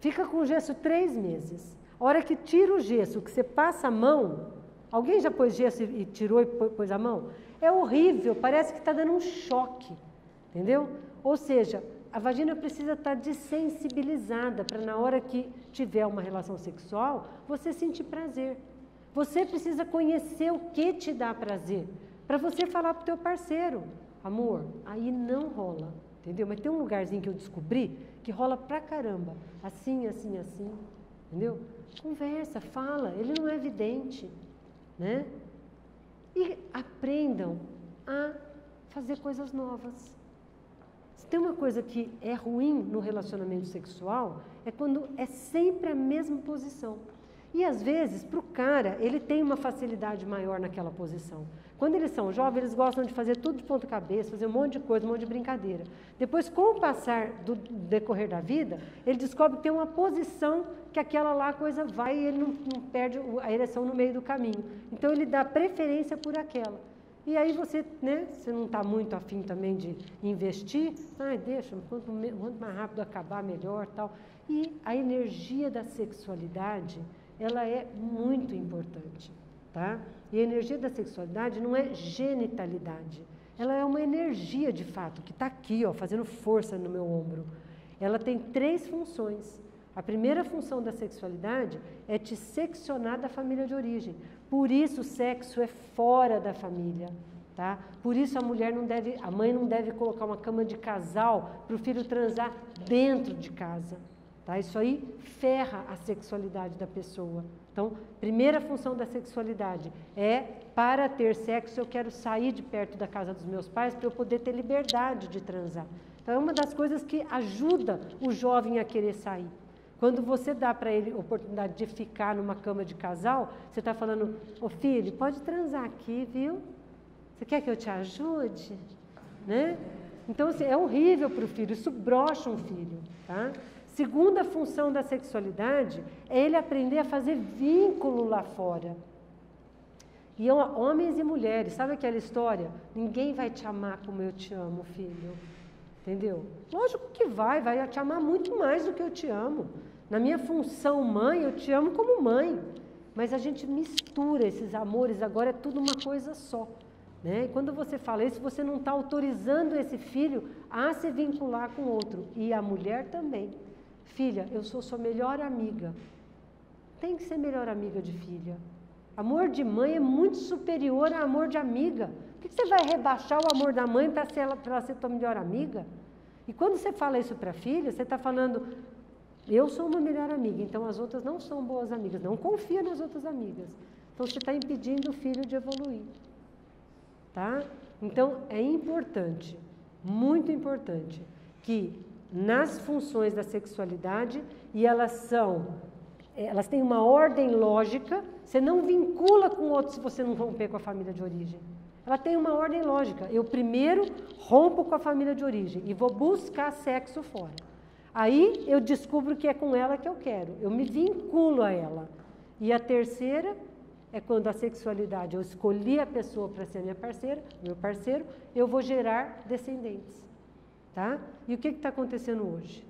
fica com o gesso 3 meses. A hora que tira o gesso, que você passa a mão, alguém já pôs gesso e tirou e pôs a mão? É horrível, parece que está dando um choque, entendeu? Ou seja, a vagina precisa estar dessensibilizada para na hora que tiver uma relação sexual, você sentir prazer. Você precisa conhecer o que te dá prazer, para você falar para o teu parceiro, amor, aí não rola, entendeu? Mas tem um lugarzinho que eu descobri que rola pra caramba, assim, assim, assim, entendeu? Conversa, fala, ele não é vidente, né? E aprendam a fazer coisas novas. Se tem uma coisa que é ruim no relacionamento sexual, é quando é sempre a mesma posição. E às vezes, para o cara, ele tem uma facilidade maior naquela posição. Quando eles são jovens, eles gostam de fazer tudo de ponta cabeça, fazer um monte de coisa, um monte de brincadeira. Depois, com o passar do decorrer da vida, ele descobre que tem uma posição que aquela lá a coisa vai e ele não perde a ereção no meio do caminho. Então, ele dá preferência por aquela. E aí você, né, você não está muito afim também de investir, deixa, quanto mais rápido acabar, melhor, tal. E a energia da sexualidade, ela é muito importante, tá? E a energia da sexualidade não é genitalidade, ela é uma energia de fato, que está aqui, ó, fazendo força no meu ombro. Ela tem 3 funções. A primeira função da sexualidade é te seccionar da família de origem. Por isso o sexo é fora da família, tá? Por isso a mãe não deve colocar uma cama de casal para o filho transar dentro de casa, tá? Isso aí ferra a sexualidade da pessoa. Então, primeira função da sexualidade é, para ter sexo, eu quero sair de perto da casa dos meus pais para eu poder ter liberdade de transar. Então, é uma das coisas que ajuda o jovem a querer sair. Quando você dá para ele a oportunidade de ficar numa cama de casal, você está falando, ô filho, pode transar aqui, viu? Você quer que eu te ajude? Né? Então, assim, é horrível para o filho, isso brocha um filho, tá? Segunda função da sexualidade é ele aprender a fazer vínculo lá fora. E homens e mulheres, sabe aquela história? Ninguém vai te amar como eu te amo, filho. Entendeu? Lógico que vai te amar muito mais do que eu te amo. Na minha função mãe, eu te amo como mãe. Mas a gente mistura esses amores, agora é tudo uma coisa só. né? E quando você fala isso, você não está autorizando esse filho a se vincular com outro. E a mulher também. Filha, eu sou sua melhor amiga. Tem que ser melhor amiga de filha. Amor de mãe é muito superior a amor de amiga. Por que você vai rebaixar o amor da mãe para ela ser tua melhor amiga? E quando você fala isso para a filha, você está falando, eu sou uma melhor amiga, então as outras não são boas amigas. Não confia nas outras amigas. Então você está impedindo o filho de evoluir. Tá? Então é importante, muito importante, que nas funções da sexualidade, e elas têm uma ordem lógica, você não vincula com outro se você não romper com a família de origem. Ela tem uma ordem lógica. Eu primeiro rompo com a família de origem e vou buscar sexo fora. Aí eu descubro que é com ela que eu quero. Eu me vinculo a ela. E a terceira é quando a sexualidade, eu escolhi a pessoa para ser minha parceira, meu parceiro, eu vou gerar descendentes. Tá? E o que está acontecendo hoje?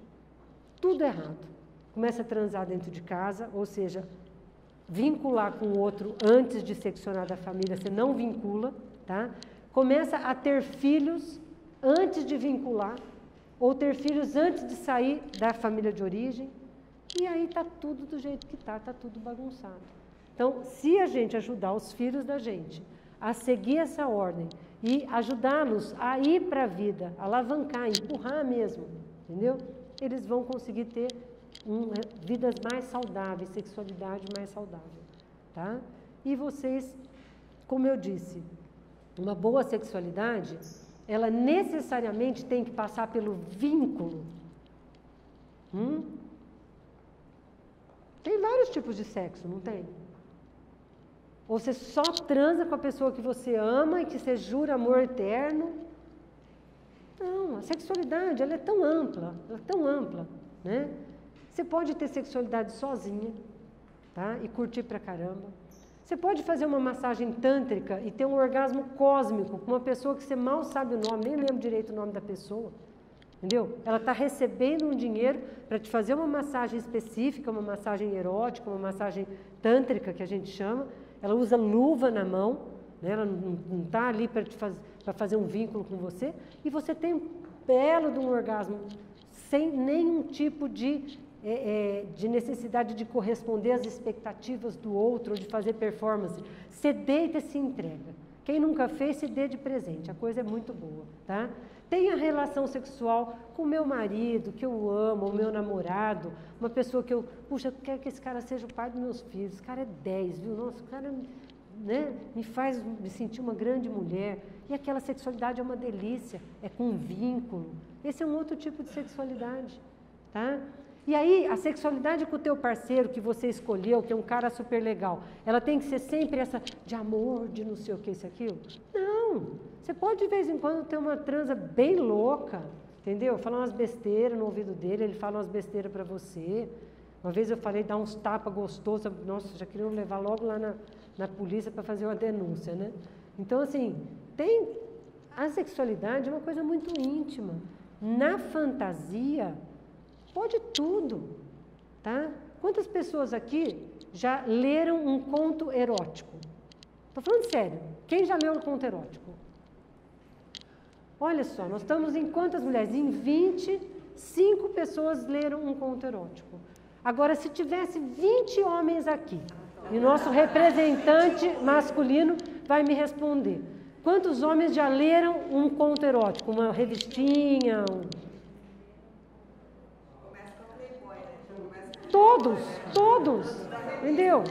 Tudo errado. Começa a transar dentro de casa, ou seja, vincular com o outro antes de seccionar da família, você não vincula, tá? Começa a ter filhos antes de vincular, ou ter filhos antes de sair da família de origem, e aí está tudo do jeito que está tudo bagunçado. Então, se a gente ajudar os filhos da gente a seguir essa ordem e ajudá-los a ir para a vida, alavancar, empurrar mesmo, entendeu? Eles vão conseguir ter vidas mais saudáveis, sexualidade mais saudável, tá? E vocês, como eu disse, uma boa sexualidade, ela necessariamente tem que passar pelo vínculo. Tem vários tipos de sexo, não tem? Ou você só transa com a pessoa que você ama e que você jura amor eterno? Não, a sexualidade, ela é tão ampla, né? Você pode ter sexualidade sozinha, tá? E curtir pra caramba. Você pode fazer uma massagem tântrica e ter um orgasmo cósmico com uma pessoa que você mal sabe o nome, nem lembra direito o nome da pessoa. Entendeu? Ela está recebendo um dinheiro para te fazer uma massagem específica, uma massagem erótica, uma massagem tântrica, que a gente chama. Ela usa luva na mão, né? Ela não está ali para fazer um vínculo com você. E você tem um belo de um orgasmo sem nenhum tipo de necessidade de corresponder às expectativas do outro, ou de fazer performance. Você deita e se entrega. Quem nunca fez, se dê de presente. A coisa é muito boa, tá? Tenha relação sexual com o meu marido, que eu amo, o meu namorado, uma pessoa que eu quero que esse cara seja o pai dos meus filhos. Esse cara é 10, viu? Nossa, o cara, né, me faz me sentir uma grande mulher. E aquela sexualidade é uma delícia, é com vínculo. Esse é um outro tipo de sexualidade, tá? E aí, a sexualidade com o teu parceiro que você escolheu, que é um cara super legal, ela tem que ser sempre essa de amor, de não sei o que, isso, aquilo? Não! Você pode, de vez em quando, ter uma transa bem louca, entendeu? Falar umas besteiras no ouvido dele, ele fala umas besteiras para você. Uma vez eu falei, dar uns tapas gostosos, nossa, já queriam levar logo lá na polícia para fazer uma denúncia, né? Então, assim, a sexualidade é uma coisa muito íntima. Na fantasia, pode tudo, tá? Quantas pessoas aqui já leram um conto erótico? Estou falando sério. Quem já leu um conto erótico? Olha só, nós estamos em quantas mulheres? Em 25 pessoas leram um conto erótico. Agora, se tivesse 20 homens aqui, e o nosso representante masculino vai me responder. Quantos homens já leram um conto erótico? Uma revistinha? Todos, entendeu?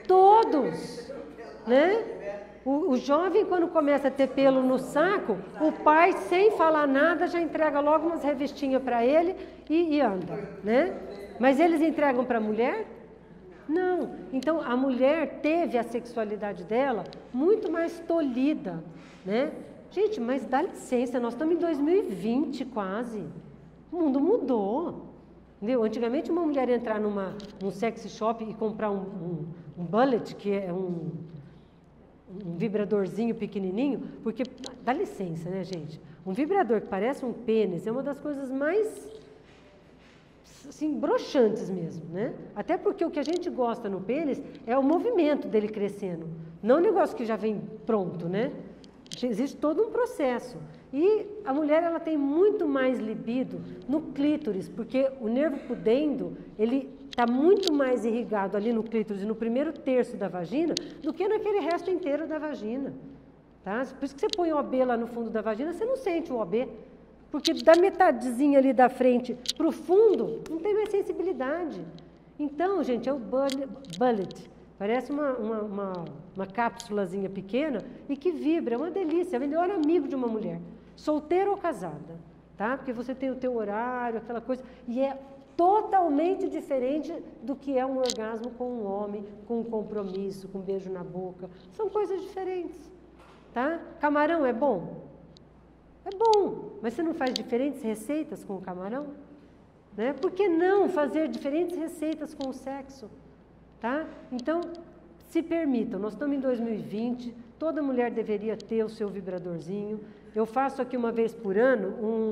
Todos, né? O jovem, quando começa a ter pelo no saco, o pai, sem falar nada, já entrega logo umas revistinhas para ele e anda, né? Mas eles entregam para a mulher? Não. Então, a mulher teve a sexualidade dela muito mais tolhida, né? Gente, mas dá licença, nós estamos em 2020 quase. O mundo mudou. Entendeu? Antigamente, uma mulher ia entrar num sex shop e comprar um bullet, que é um vibradorzinho pequenininho, porque, dá licença, né, gente? Um vibrador que parece um pênis é uma das coisas mais, assim, broxantes mesmo, né? Até porque o que a gente gosta no pênis é o movimento dele crescendo. Não um negócio que já vem pronto, né? Existe todo um processo. E a mulher, ela tem muito mais libido no clítoris, porque o nervo pudendo, ele está muito mais irrigado ali no clítoris, no primeiro terço da vagina, do que naquele resto inteiro da vagina. Tá? Por isso que você põe o OB lá no fundo da vagina, você não sente o OB. Porque da metadezinha ali da frente para o fundo, não tem mais sensibilidade. Então, gente, é o bullet. Parece uma cápsulazinha pequena e que vibra, é uma delícia, é o melhor amigo de uma mulher, solteira ou casada, tá? Porque você tem o teu horário, aquela coisa, e é totalmente diferente do que é um orgasmo com um homem, com um compromisso, com um beijo na boca. São coisas diferentes, tá? Camarão é bom? É bom, mas você não faz diferentes receitas com o camarão? Né? Por que não fazer diferentes receitas com o sexo? Tá? Então, se permitam, nós estamos em 2020, toda mulher deveria ter o seu vibradorzinho. Eu faço aqui uma vez por ano,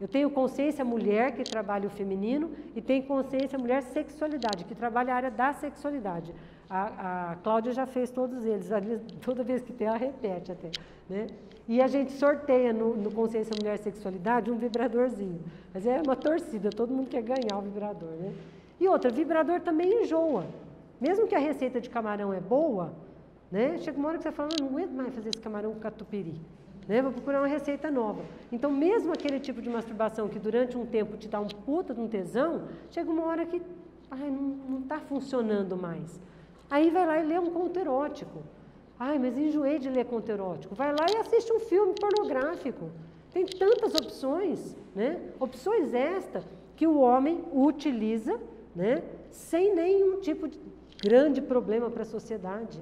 eu tenho consciência mulher, que trabalha o feminino, e tenho consciência mulher sexualidade, que trabalha a área da sexualidade. A Cláudia já fez todos eles, toda vez que tem, ela repete até. Né? E a gente sorteia no Consciência Mulher Sexualidade um vibradorzinho. Mas é uma torcida, todo mundo quer ganhar o vibrador. Né? E outra, vibrador também enjoa. Mesmo que a receita de camarão é boa, né? Chega uma hora que você fala, não aguento mais fazer esse camarão com catupiry. Né? Vou procurar uma receita nova. Então, mesmo aquele tipo de masturbação que durante um tempo te dá um puta de um tesão, chega uma hora que não está funcionando mais. Aí vai lá e lê um conto erótico. Ai, mas enjoei de ler conto erótico. Vai lá e assiste um filme pornográfico. Tem tantas opções, né? Opções estas que o homem utiliza, né? Sem nenhum tipo de grande problema para a sociedade.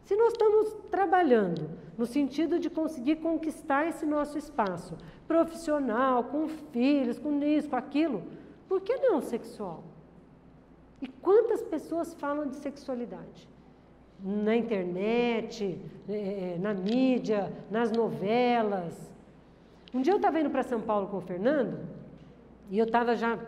Se nós estamos trabalhando no sentido de conseguir conquistar esse nosso espaço profissional, com filhos, com isso, com aquilo, por que não sexual? E quantas pessoas falam de sexualidade? Na internet, na mídia, nas novelas. Um dia eu estava indo para São Paulo com o Fernando e eu estava já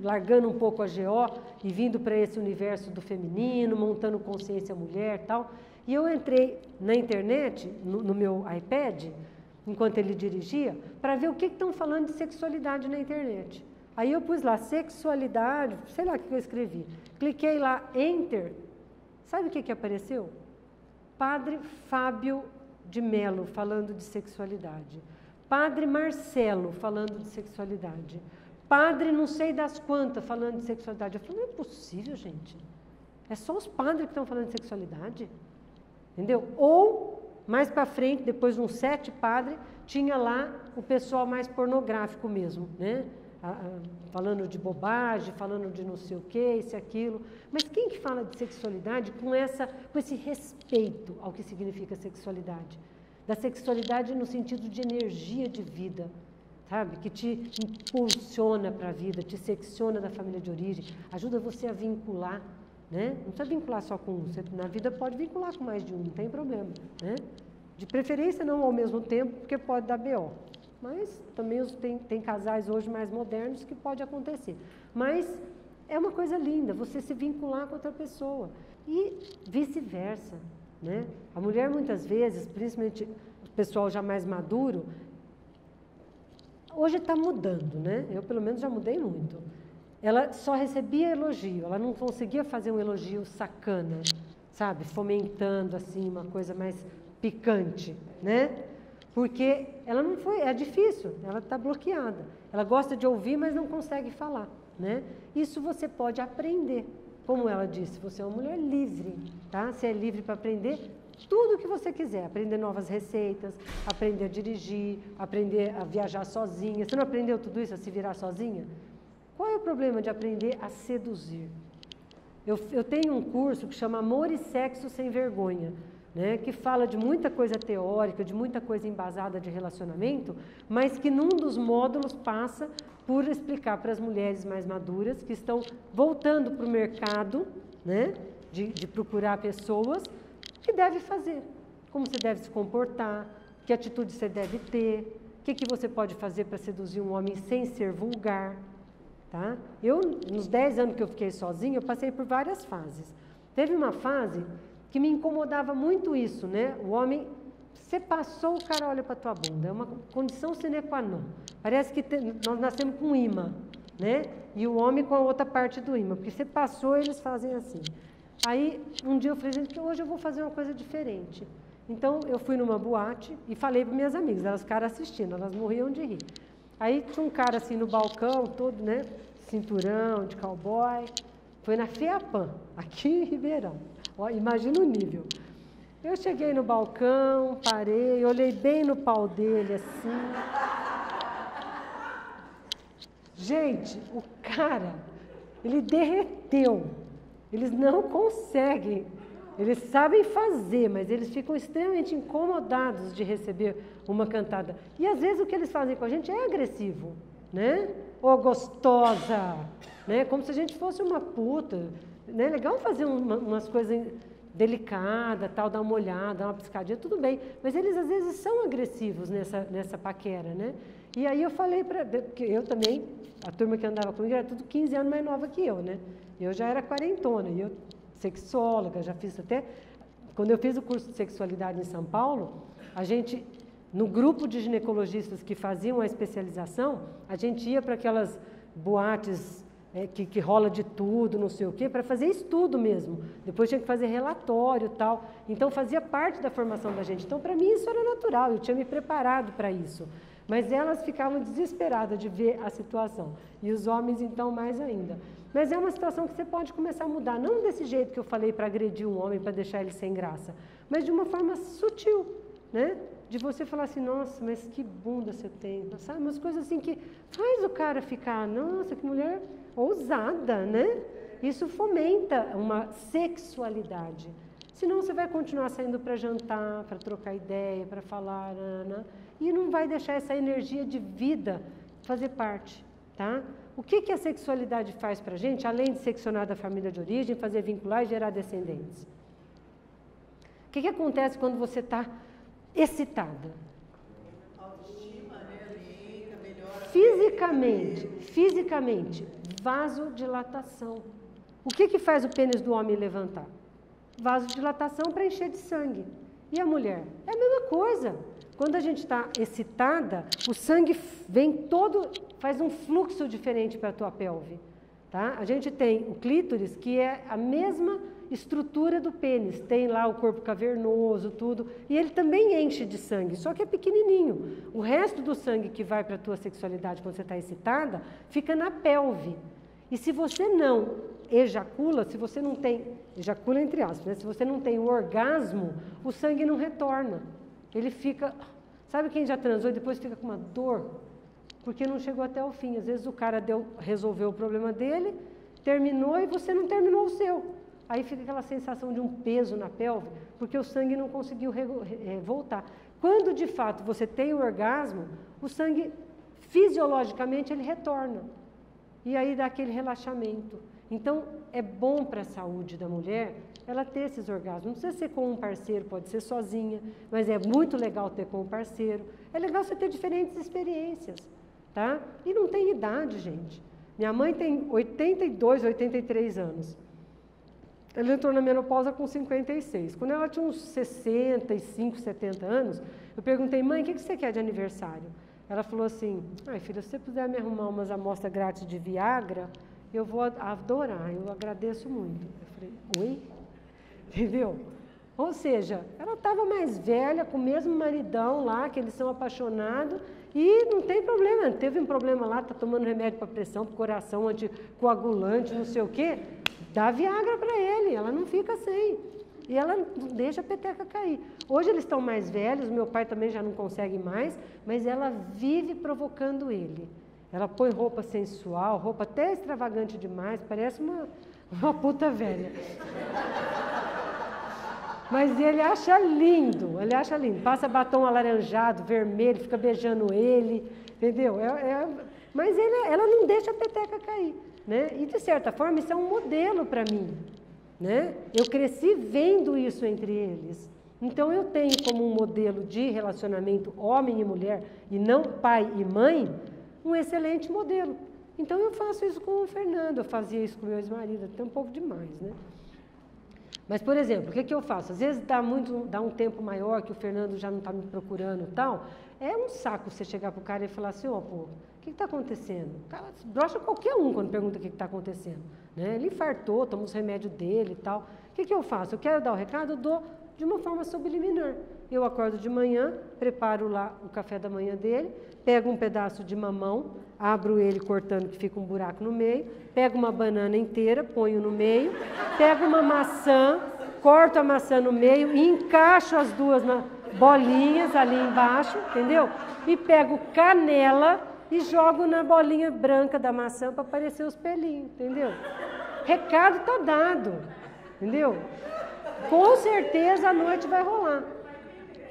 largando um pouco a GO e vindo para esse universo do feminino, montando consciência mulher e tal. E eu entrei na internet, no meu iPad, enquanto ele dirigia, para ver o que estão falando de sexualidade na internet. Aí eu pus lá, sexualidade, sei lá o que eu escrevi. Cliquei lá, Enter. Sabe o que apareceu? Padre Fábio de Mello falando de sexualidade. Padre Marcelo falando de sexualidade. Padre não sei das quantas falando de sexualidade. Eu falei, não é possível, gente. É só os padres que estão falando de sexualidade. Entendeu? Ou, mais para frente, depois de uns 7 padres, tinha lá o pessoal mais pornográfico mesmo, né? Falando de bobagem, falando de não sei o que, isso e aquilo. Mas quem que fala de sexualidade com esse respeito ao que significa sexualidade? Da sexualidade no sentido de energia de vida, sabe? Que te impulsiona para a vida, te secciona da família de origem, ajuda você a vincular, né? Não precisa vincular só com um, você, na vida pode vincular com mais de um, não tem problema, né? De preferência não ao mesmo tempo, porque pode dar BO. Mas também tem casais hoje mais modernos que pode acontecer. Mas é uma coisa linda, você se vincular com outra pessoa. E vice-versa, né? A mulher muitas vezes, principalmente o pessoal já mais maduro, hoje está mudando, né? Eu pelo menos já mudei muito. Ela só recebia elogio, ela não conseguia fazer um elogio sacana, sabe? Fomentando assim uma coisa mais picante, né? Porque ela não foi, é difícil, ela está bloqueada. Ela gosta de ouvir, mas não consegue falar, né? Isso você pode aprender. Como ela disse, você é uma mulher livre, tá? Você é livre para aprender tudo o que você quiser. Aprender novas receitas, aprender a dirigir, aprender a viajar sozinha. Você não aprendeu tudo isso, a se virar sozinha? Qual é o problema de aprender a seduzir? Eu tenho um curso que chama Amor e Sexo Sem Vergonha, né, que fala de muita coisa teórica, de muita coisa embasada de relacionamento, mas que num dos módulos passa por explicar para as mulheres mais maduras que estão voltando para o mercado, né, de procurar pessoas, o que deve fazer, como você deve se comportar, que atitude você deve ter, o que você pode fazer para seduzir um homem sem ser vulgar. Tá? Eu, nos 10 anos que eu fiquei sozinha, eu passei por várias fases. Teve uma fase que me incomodava muito isso, né? O homem, você passou, o cara olha para a tua bunda, é uma condição sine qua non. Parece que nós nascemos com um imã, né? E o homem com a outra parte do imã, porque você passou, eles fazem assim. Aí, um dia eu falei, gente, hoje eu vou fazer uma coisa diferente. Então, eu fui numa boate e falei para minhas amigas, elas ficaram assistindo, elas morriam de rir. Aí, tinha um cara assim no balcão, todo, né, cinturão, de cowboy. Foi na FEAPAM, aqui em Ribeirão. Ó, imagina o nível. Eu cheguei no balcão, parei, olhei bem no pau dele, assim. Gente, o cara, ele derreteu. Eles não conseguem. Eles sabem fazer, mas eles ficam extremamente incomodados de receber uma cantada. E às vezes o que eles fazem com a gente é agressivo, né? Ô gostosa, né? Como se a gente fosse uma puta, né? Legal fazer umas coisas delicadas, tal, dar uma olhada, dar uma piscadinha, tudo bem. Mas eles às vezes são agressivos nessa paquera, né? E aí eu falei porque eu também, a turma que andava comigo era tudo 15 anos mais nova que eu, né? Eu já era quarentona, e eu sexóloga, já fiz até... Quando eu fiz o curso de sexualidade em São Paulo, a gente, no grupo de ginecologistas que faziam a especialização, a gente ia para aquelas boates que rola de tudo, não sei o quê, para fazer estudo mesmo. Depois tinha que fazer relatório e tal. Então, fazia parte da formação da gente. Então, para mim, isso era natural, eu tinha me preparado para isso. Mas elas ficavam desesperadas de ver a situação. E os homens, então, mais ainda. Mas é uma situação que você pode começar a mudar. Não desse jeito que eu falei para agredir um homem, para deixar ele sem graça. Mas de uma forma sutil, né? De você falar assim, nossa, mas que bunda você tem. Sabe? Umas coisas assim que faz o cara ficar, nossa, que mulher ousada, né? Isso fomenta uma sexualidade. Senão você vai continuar saindo para jantar, para trocar ideia, para falar, Ana, e não vai deixar essa energia de vida fazer parte, tá? O que a sexualidade faz para a gente, além de seccionar da família de origem, fazer vincular e gerar descendentes? O que acontece quando você está excitada? Autoestima, né? Melhora. Fisicamente, vasodilatação. O que faz o pênis do homem levantar? Vasodilatação para encher de sangue. E a mulher? É a mesma coisa. Quando a gente está excitada, o sangue vem todo, faz um fluxo diferente para a tua pelve. Tá? A gente tem o clítoris, que é a mesma estrutura do pênis. Tem lá o corpo cavernoso, tudo. E ele também enche de sangue, só que é pequenininho. O resto do sangue que vai para a tua sexualidade quando você está excitada, fica na pelve. E se você não ejacula, se você não tem, ejacula entre aspas, né? Se você não tem o orgasmo, o sangue não retorna. Ele fica, sabe quem já transou e depois fica com uma dor? Porque não chegou até o fim. Às vezes o cara resolveu o problema dele, terminou e você não terminou o seu. Aí fica aquela sensação de um peso na pelve, porque o sangue não conseguiu voltar. Quando de fato você tem o orgasmo, o sangue fisiologicamente ele retorna. E aí dá aquele relaxamento. Então é bom para a saúde da mulher ela ter esses orgasmos. Não precisa ser com um parceiro, pode ser sozinha, mas é muito legal ter com um parceiro. É legal você ter diferentes experiências, tá? E não tem idade, gente. Minha mãe tem 82, 83 anos. Ela entrou na menopausa com 56. Quando ela tinha uns 65, 70 anos, eu perguntei, mãe, o que você quer de aniversário? Ela falou assim, ai filha, se você puder me arrumar umas amostras grátis de Viagra, eu vou adorar, eu agradeço muito. Eu falei, oi? Entendeu? Ou seja, ela estava mais velha, com o mesmo maridão lá, que eles são apaixonados, e não tem problema, teve um problema lá, está tomando remédio para pressão, para coração, anticoagulante, não sei o quê, dá Viagra para ele, ela não fica sem. E ela não deixa a peteca cair. Hoje eles estão mais velhos, meu pai também já não consegue mais, mas ela vive provocando ele. Ela põe roupa sensual, roupa até extravagante demais, parece uma puta velha. Mas ele acha lindo, Passa batom alaranjado, vermelho, fica beijando ele, entendeu? Mas ela não deixa a peteca cair, né? E de certa forma isso é um modelo para mim, né? Eu cresci vendo isso entre eles. Então eu tenho como um modelo de relacionamento homem e mulher, e não pai e mãe, um excelente modelo. Então eu faço isso com o Fernando, eu fazia isso com o meu ex-marido, até um pouco demais, né? Mas, por exemplo, o que eu faço? Às vezes dá um tempo maior que o Fernando já não está me procurando e tal. É um saco você chegar para o cara e falar assim, ó, pô, o que está acontecendo? O cara brocha qualquer um quando pergunta o que está acontecendo. Né? Ele infartou, toma os remédios dele e tal. O que eu faço? Eu quero dar o recado, eu dou de uma forma subliminar. Eu acordo de manhã, preparo lá o café da manhã dele, pego um pedaço de mamão, abro ele cortando que fica um buraco no meio, pego uma banana inteira, ponho no meio, pego uma maçã, corto a maçã no meio e encaixo as duas bolinhas ali embaixo, entendeu? E pego canela e jogo na bolinha branca da maçã para aparecer os pelinhos, entendeu? Recado está dado, entendeu? Com certeza a noite vai rolar.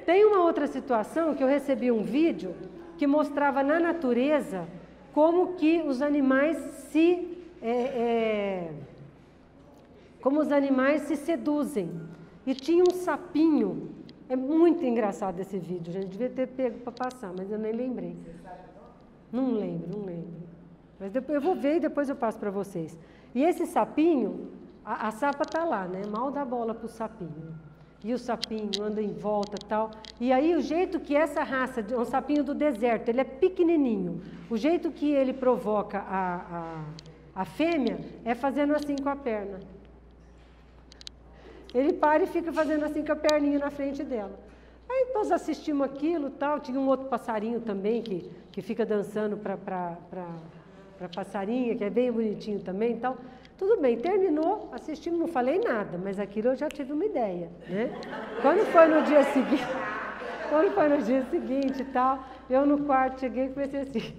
Tem uma outra situação que eu recebi um vídeo que mostrava na natureza como que os animais se seduzem. E tinha um sapinho. É muito engraçado esse vídeo, gente. Devia ter pego para passar, mas eu nem lembrei. Não lembro. Mas depois eu vou ver e depois eu passo para vocês. E esse sapinho, a sapa está lá, né? Mal dá bola para o sapinho. E o sapinho anda em volta e tal. E aí o jeito que essa raça, um sapinho do deserto, ele é pequenininho. O jeito que ele provoca a fêmea é fazendo assim com a perna. Ele para e fica fazendo assim com a perninha na frente dela. Aí nós assistimos aquilo e tal. Tinha um outro passarinho também que fica dançando para passarinha, que é bem bonitinho também e tal. Tudo bem, terminou, assistimos, não falei nada, mas aquilo eu já tive uma ideia, né? Quando foi no dia seguinte e tal, eu no quarto cheguei e comecei assim.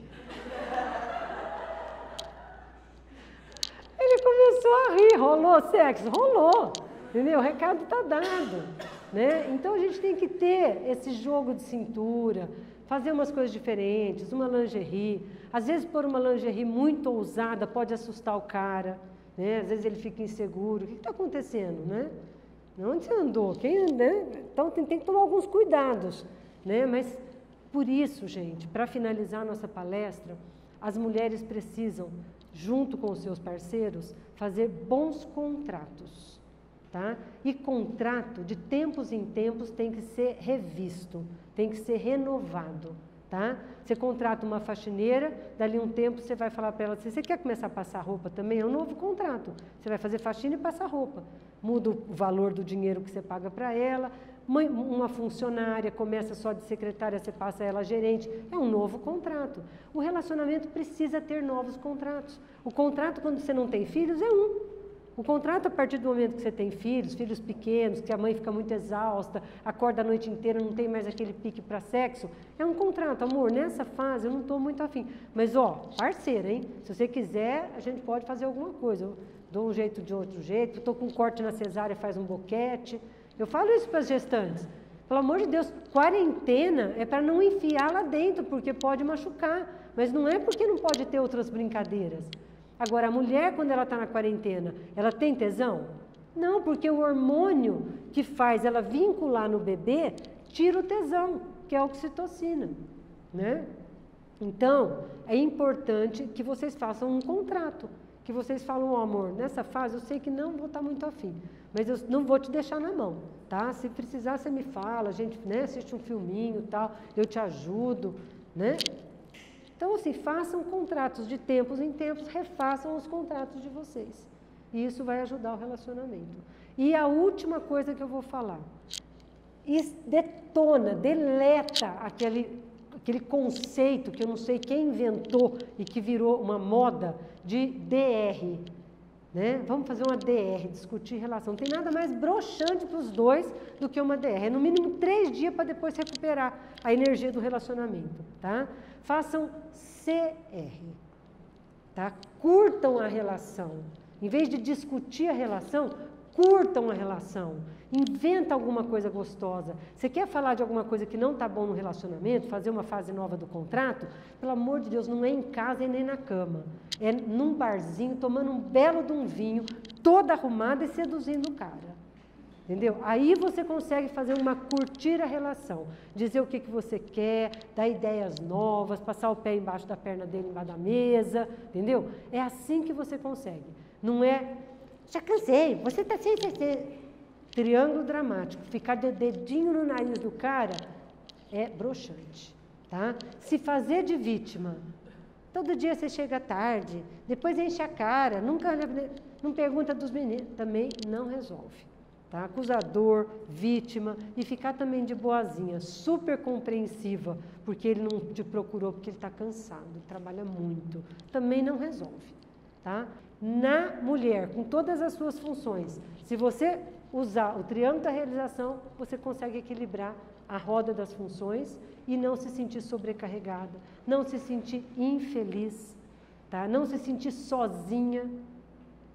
Ele começou a rir, rolou sexo? Rolou, entendeu? O recado está dado, né? Então a gente tem que ter esse jogo de cintura, fazer umas coisas diferentes, uma lingerie. Às vezes pôr uma lingerie muito ousada pode assustar o cara. Né? Às vezes ele fica inseguro. O que está acontecendo? Né? Onde você andou? Né? Então tem que tomar alguns cuidados. Né? Mas por isso, gente, para finalizar a nossa palestra, as mulheres precisam, junto com os seus parceiros, fazer bons contratos. Tá? E contrato, de tempos em tempos, tem que ser revisto, tem que ser renovado. Tá? Você contrata uma faxineira, dali um tempo você vai falar para ela assim, você quer começar a passar roupa também? É um novo contrato. Você vai fazer faxina e passar roupa. Muda o valor do dinheiro que você paga para ela. Uma funcionária começa só de secretária, você passa ela a gerente. É um novo contrato. O relacionamento precisa ter novos contratos. O contrato, quando você não tem filhos, é um. O contrato, a partir do momento que você tem filhos pequenos, que a mãe fica muito exausta, acorda a noite inteira, não tem mais aquele pique para sexo, é um contrato. Amor, nessa fase eu não estou muito afim. Mas, ó, parceira, hein? Se você quiser, a gente pode fazer alguma coisa. Eu dou um jeito de outro jeito, estou com um corte na cesárea, faz um boquete. Eu falo isso para as gestantes. Pelo amor de Deus, quarentena é para não enfiar lá dentro, porque pode machucar. Mas não é porque não pode ter outras brincadeiras. Agora, a mulher, quando ela está na quarentena, ela tem tesão? Não, porque o hormônio que faz ela vincular no bebê tira o tesão, que é a oxitocina, né? Então, é importante que vocês façam um contrato, que vocês falam, oh, amor, nessa fase eu sei que não vou estar muito afim, mas eu não vou te deixar na mão, tá? Se precisar, você me fala, a gente, né, assiste um filminho e tal, eu te ajudo, né? Então, assim, façam contratos de tempos em tempos, refaçam os contratos de vocês. E isso vai ajudar o relacionamento. E a última coisa que eu vou falar, deleta aquele conceito que eu não sei quem inventou e que virou uma moda de DR. Né? Vamos fazer uma DR, discutir relação. Não tem nada mais broxante para os dois do que uma DR. É no mínimo 3 dias para depois recuperar a energia do relacionamento. Tá? Façam CR. Tá? Curtam a relação. Em vez de discutir a relação, curtam a relação. Inventa alguma coisa gostosa. Você quer falar de alguma coisa que não está bom no relacionamento, fazer uma fase nova do contrato? Pelo amor de Deus, não é em casa e nem na cama. É num barzinho, tomando um belo de um vinho, toda arrumada e seduzindo o cara. Entendeu? Aí você consegue fazer curtir a relação. Dizer o que você quer, dar ideias novas, passar o pé embaixo da perna dele, embaixo da mesa. Entendeu? É assim que você consegue. Não é, já cansei, você está sem... triângulo dramático, ficar de dedinho no nariz do cara é broxante, tá? Se fazer de vítima, todo dia você chega tarde, depois enche a cara, não pergunta dos meninos, também não resolve, tá? Acusador, vítima, e ficar também de boazinha, super compreensiva, porque ele não te procurou porque ele está cansado, ele trabalha muito, também não resolve, tá? Na mulher, com todas as suas funções, se você usar o triângulo da realização, você consegue equilibrar a roda das funções e não se sentir sobrecarregada, não se sentir infeliz, tá? Não se sentir sozinha.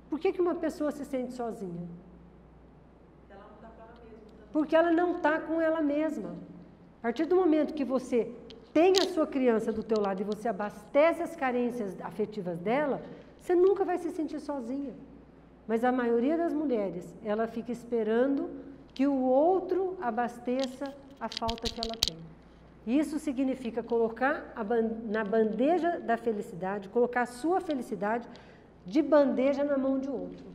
Por que uma pessoa se sente sozinha? Ela não está com ela mesma. Porque ela não está com ela mesma. A partir do momento que você tem a sua criança do teu lado e você abastece as carências afetivas dela, você nunca vai se sentir sozinha. Mas a maioria das mulheres, ela fica esperando que o outro abasteça a falta que ela tem. Isso significa colocar na bandeja da felicidade, colocar a sua felicidade de bandeja na mão de outro.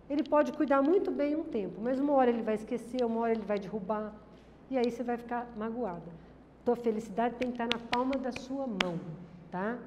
Ele pode cuidar muito bem um tempo, mas uma hora ele vai esquecer, uma hora ele vai derrubar, e aí você vai ficar magoada. Tua felicidade tem que estar na palma da sua mão, tá?